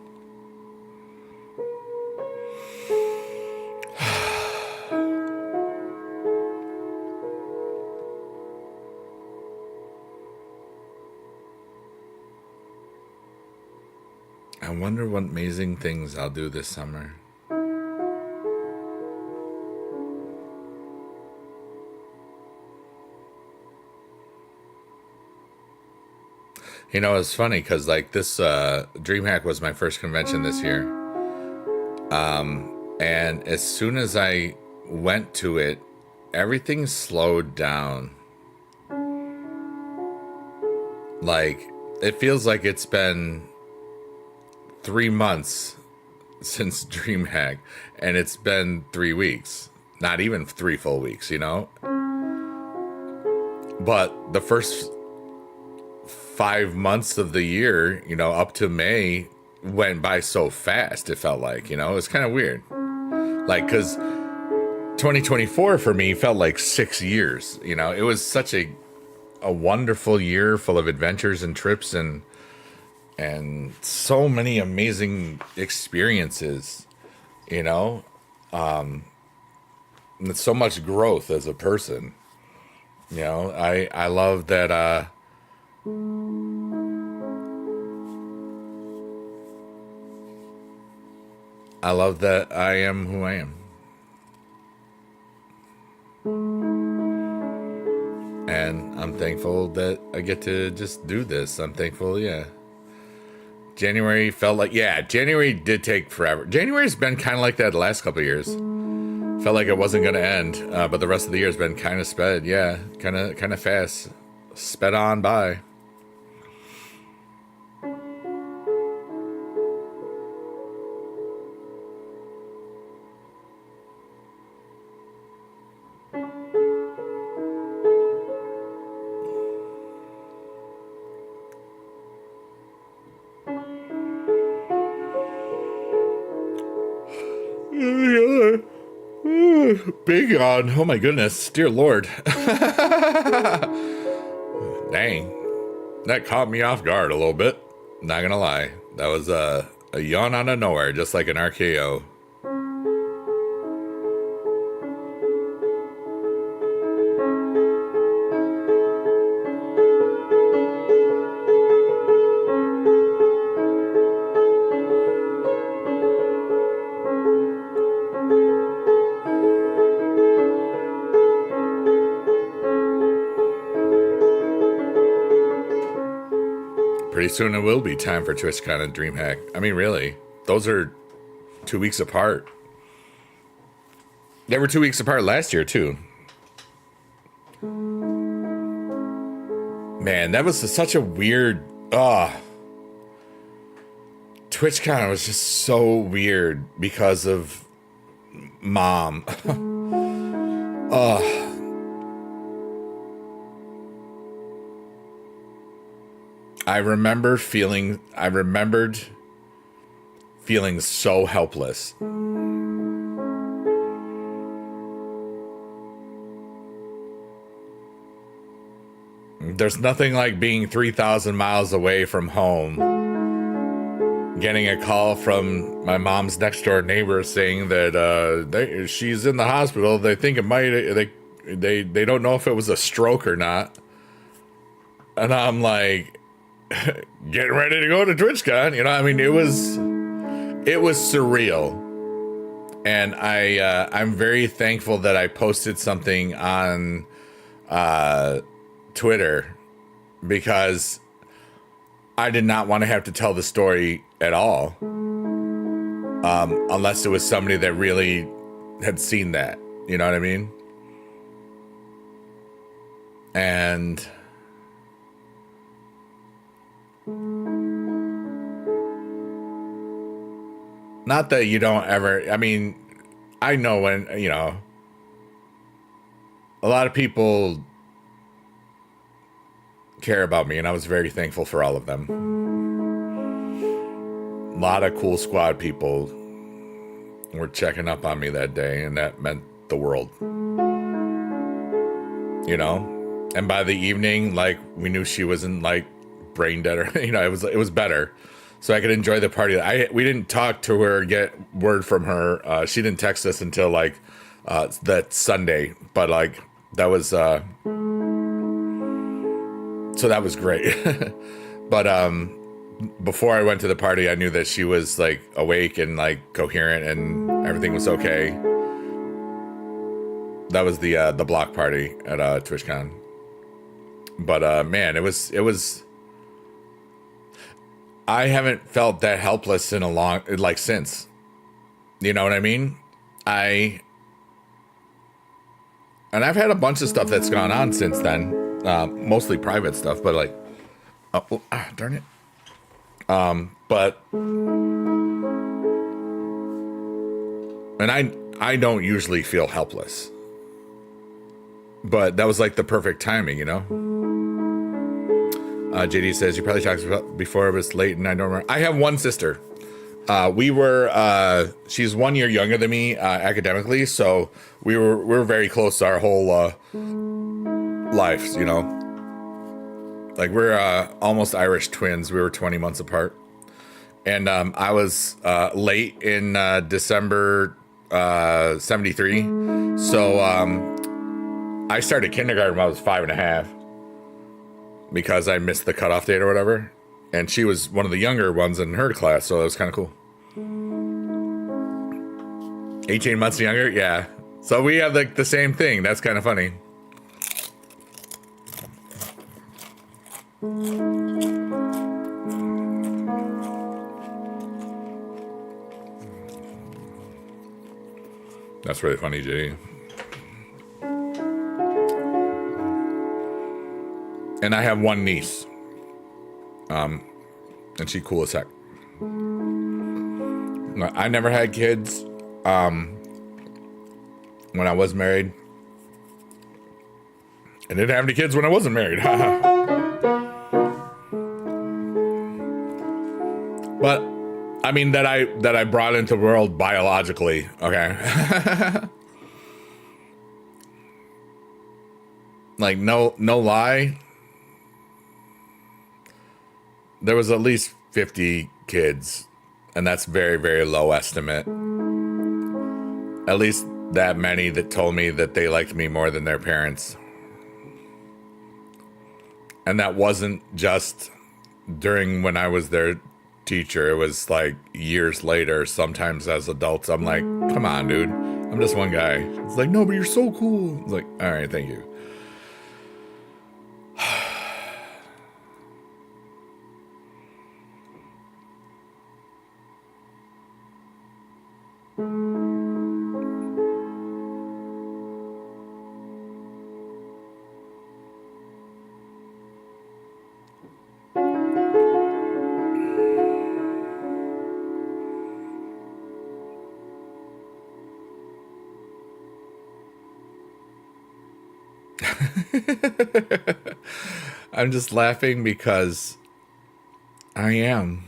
I wonder what amazing things I'll do this summer. You know, it's funny because like this DreamHack was my first convention this year. And as soon as I went to it, everything slowed down. Like, it feels like it's been 3 months since DreamHack, and it's been 3 weeks, not even 3 full weeks, you know. But the first 5 months of the year, you know, up to May, went by so fast. It felt like, you know, it was kind of weird. Like, because 2024 for me felt like 6 years. You know, it was such a wonderful year full of adventures and trips and so many amazing experiences, you know, and so much growth as a person. You know, I love that I love that I am who I am. And I'm thankful that I get to just do this. I'm thankful, yeah. January felt like, yeah, January did take forever. January's been kind of like that the last couple of years. Felt like it wasn't going to end, but the rest of the year has been kind of sped, yeah, kind of fast, sped on by. Big yawn. Oh my goodness, dear Lord. Dang, that caught me off guard a little bit. Not gonna lie, that was a yawn out of nowhere, just like an RKO. Pretty soon it will be time for TwitchCon and DreamHack. I mean, really, those are 2 weeks apart. They were 2 weeks apart last year too. Man, that was such a weird. TwitchCon was just so weird because of Mom. I remembered feeling so helpless. There's nothing like being 3,000 miles away from home, getting a call from my mom's next door neighbor saying that she's in the hospital. They think it might, they don't know if it was a stroke or not. And I'm like, getting ready to go to TwitchCon, you know. I mean, it was surreal, and I'm very thankful that I posted something on Twitter, because I did not want to have to tell the story at all, unless it was somebody that really had seen that, you know what I mean? And not that you don't ever, I mean, I know when, you know, a lot of people care about me, and I was very thankful for all of them. A lot of cool squad people were checking up on me that day, and that meant the world. You know? And by the evening, like, we knew she wasn't, like, brain dead, or, you know, it was better. So I could enjoy the party. We didn't talk to her, get word from her. She didn't text us until like that Sunday. But like that was so that was great. But before I went to the party, I knew that she was like awake and like coherent and everything was okay. That was the block party at TwitchCon. But man, it was. I haven't felt that helpless in a long, like, since. You know what I mean? And I've had a bunch of stuff that's gone on since then, mostly private stuff, but like, darn it. But And I don't usually feel helpless. But that was like the perfect timing, you know? JD says, you probably talked about before, but it's late and I don't remember. I have one sister. She's 1 year younger than me academically, so we're very close our whole lives, you know? Like, we're almost Irish twins. We were 20 months apart. And I was late in December 73. So I started kindergarten when I was 5.5 because I missed the cutoff date or whatever. And she was one of the younger ones in her class, so that was kind of cool. 18 months younger? Yeah. So we have like the same thing. That's kind of funny. That's really funny, Jay. And I have one niece. And she cool as heck. I never had kids when I was married. I didn't have any kids when I wasn't married. But I mean that I brought into the world biologically, okay? Like no lie. There was at least 50 kids, and that's very, very low estimate. At least that many that told me that they liked me more than their parents. And that wasn't just during when I was their teacher. It was like years later, sometimes as adults. I'm like, come on, dude. I'm just one guy. It's like, no, but you're so cool. It's like, all right, thank you. I'm just laughing because I am.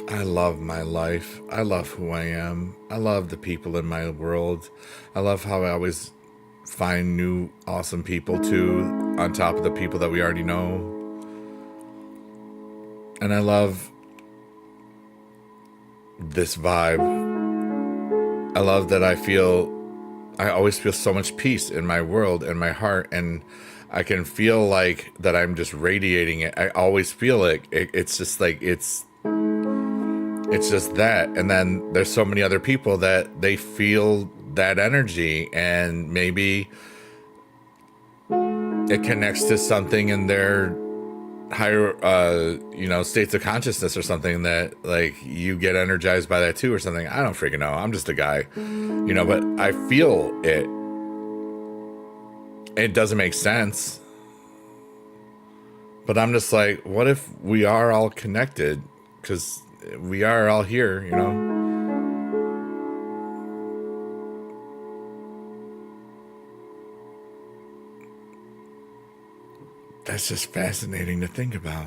I love my life. I love who I am. I love the people in my world. I love how I always find new awesome people too, on top of the people that we already know. And I love this vibe. I love that I always feel so much peace in my world and my heart, and I can feel like that I'm just radiating it. I always feel it. It's just like, it's just that. And then there's so many other people that they feel that energy, and maybe it connects to something in their higher states of consciousness or something, that like you get energized by that too or something. I don't freaking know. I'm just a guy, but I feel it. It doesn't make sense, but I'm just like, what if we are all connected? Because we are all here, That's just fascinating to think about.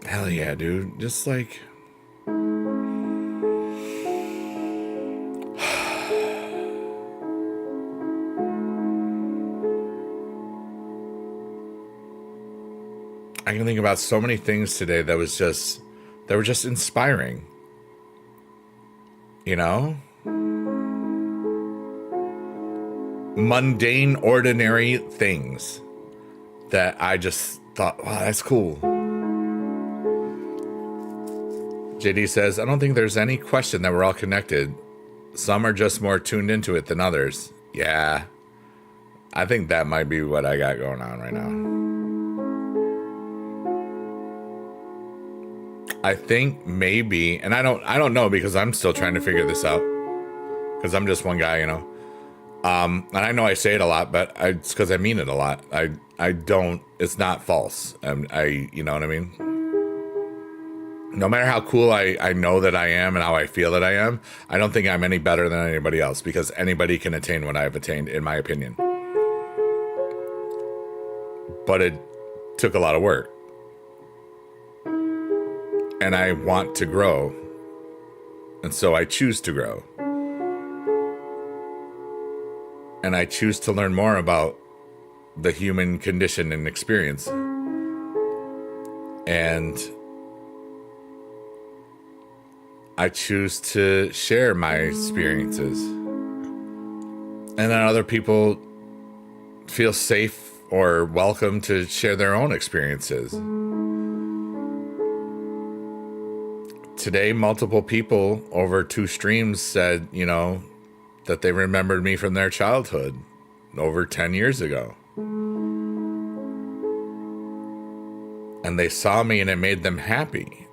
Hell yeah, dude. Just like... I can think about so many things today that were just inspiring. Mundane, ordinary things that I just thought, wow, that's cool. JD says, I don't think there's any question that we're all connected. Some are just more tuned into it than others. Yeah. I think that might be what I got going on right now. I think maybe, and I don't know because I'm still trying to figure this out because I'm just one guy, you know. And I know I say it a lot, but it's because I mean it a lot. I don't. It's not false. You know what I mean. No matter how cool I know that I am and how I feel that I am, I don't think I'm any better than anybody else because anybody can attain what I've attained, in my opinion. But it took a lot of work. And I want to grow. And so I choose to grow. And I choose to learn more about the human condition and experience. And I choose to share my experiences. And then other people feel safe or welcome to share their own experiences. Today, multiple people over 2 streams said, you know, that they remembered me from their childhood over 10 years ago. And they saw me and it made them happy.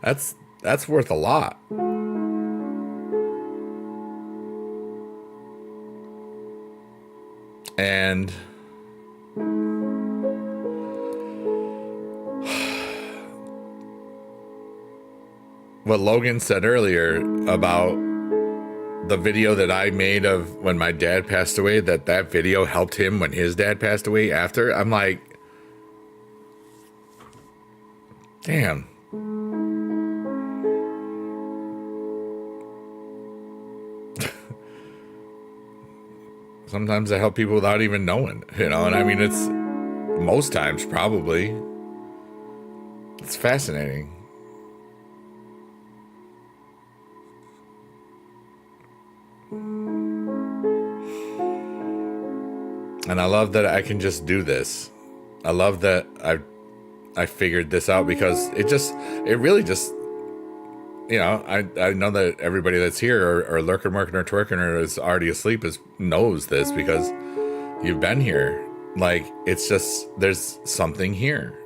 That's worth a lot. And what Logan said earlier about the video that I made of when my dad passed away, that video helped him when his dad passed away after, I'm like, damn. Sometimes I help people without even knowing, you know, and I mean, it's most times probably. It's fascinating. And I love that I can just do this. I love that I figured this out because it really just, you know, I know that everybody that's here or lurking, working, or twerking or is already asleep knows this because you've been here. Like, it's just, there's something here.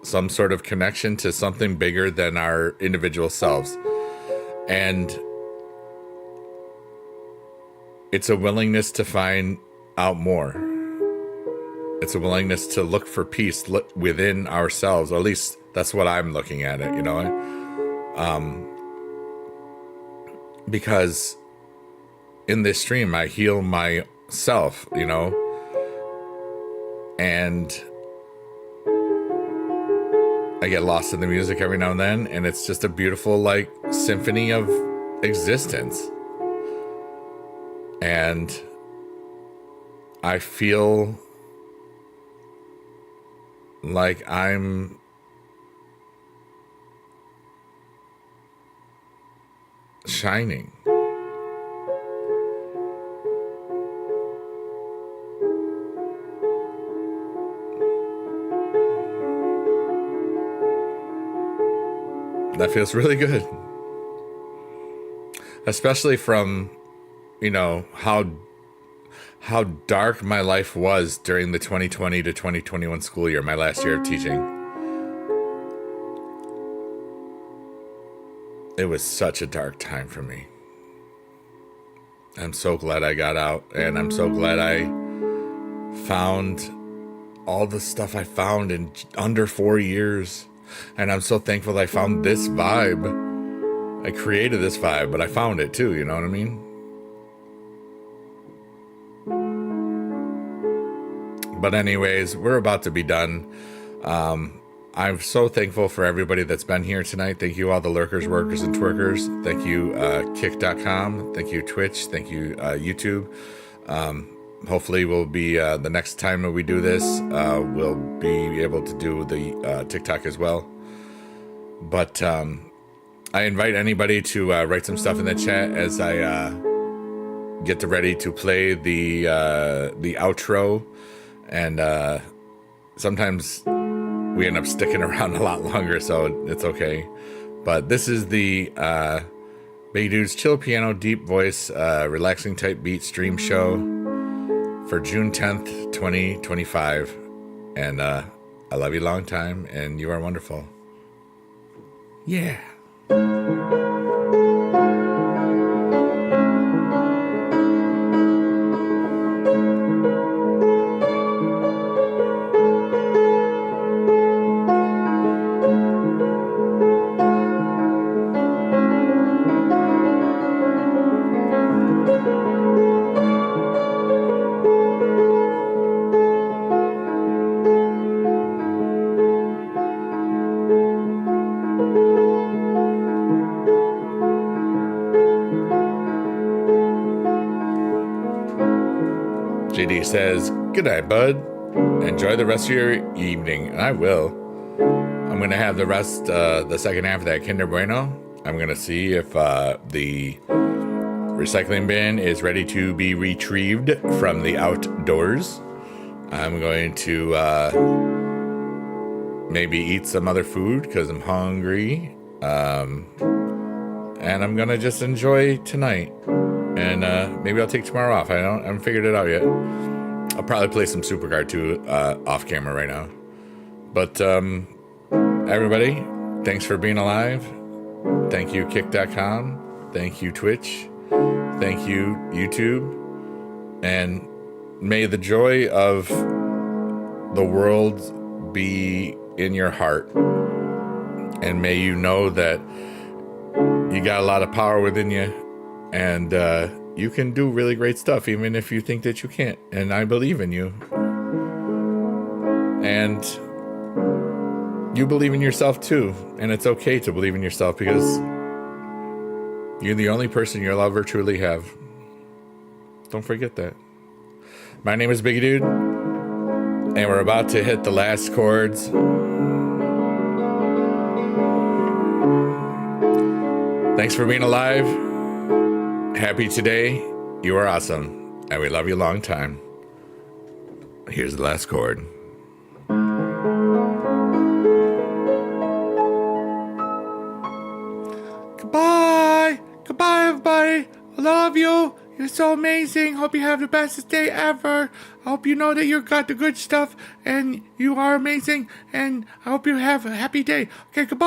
Some sort of connection to something bigger than our individual selves. And it's a willingness to find out more. It's a willingness to look for peace within ourselves. Or at least that's what I'm looking at it, you know? Because in this stream, I heal myself, you know? And I get lost in the music every now and then. And it's just a beautiful, like, symphony of existence. And I feel like I'm shining. That feels really good. Especially from, you know, how dark my life was during the 2020 to 2021 school year, my last year of teaching. It was such a dark time for me. I'm so glad I got out, and I'm so glad I found all the stuff I found in under 4 years. And I'm so thankful that I found this vibe. I created this vibe, but I found it too, you know what I mean? But anyways, we're about to be done. I'm so thankful for everybody that's been here tonight. Thank you, all the lurkers, workers, and twerkers. Thank you, kick.com. Thank you, Twitch. Thank you, YouTube. Hopefully we'll be, the next time that we do this, we'll be able to do the TikTok as well. But I invite anybody to write some stuff in the chat as I get ready to play the outro. And sometimes we end up sticking around a lot longer, so it's okay. But this is the Big Dude's Chill Piano Deep Voice Relaxing Type Beat Stream Show for June 10th, 2025. And I love you long time, and you are wonderful. Yeah. JD says, good night, bud. Enjoy the rest of your evening. And I will. I'm going to have the rest, the second half of that Kinder Bueno. I'm going to see if the recycling bin is ready to be retrieved from the outdoors. I'm going to maybe eat some other food because I'm hungry. And I'm going to just enjoy tonight. And maybe I'll take tomorrow off. I haven't figured it out yet. I'll probably play some Supercard too off camera right now. But everybody, thanks for being alive. Thank you, Kick.com. Thank you, Twitch. Thank you, YouTube. And may the joy of the world be in your heart. And may you know that you got a lot of power within you. And you can do really great stuff, even if you think that you can't. And I believe in you. And you believe in yourself too. And it's okay to believe in yourself because you're the only person you'll ever truly have. Don't forget that. My name is Biggie Dude. And we're about to hit the last chords. Thanks for being alive. Happy today. You are awesome. And we love you a long time. Here's the last chord. Goodbye. Goodbye, everybody. I love you. You're so amazing. Hope you have the bestest day ever. I hope you know that you got the good stuff and you are amazing. And I hope you have a happy day. Okay, goodbye.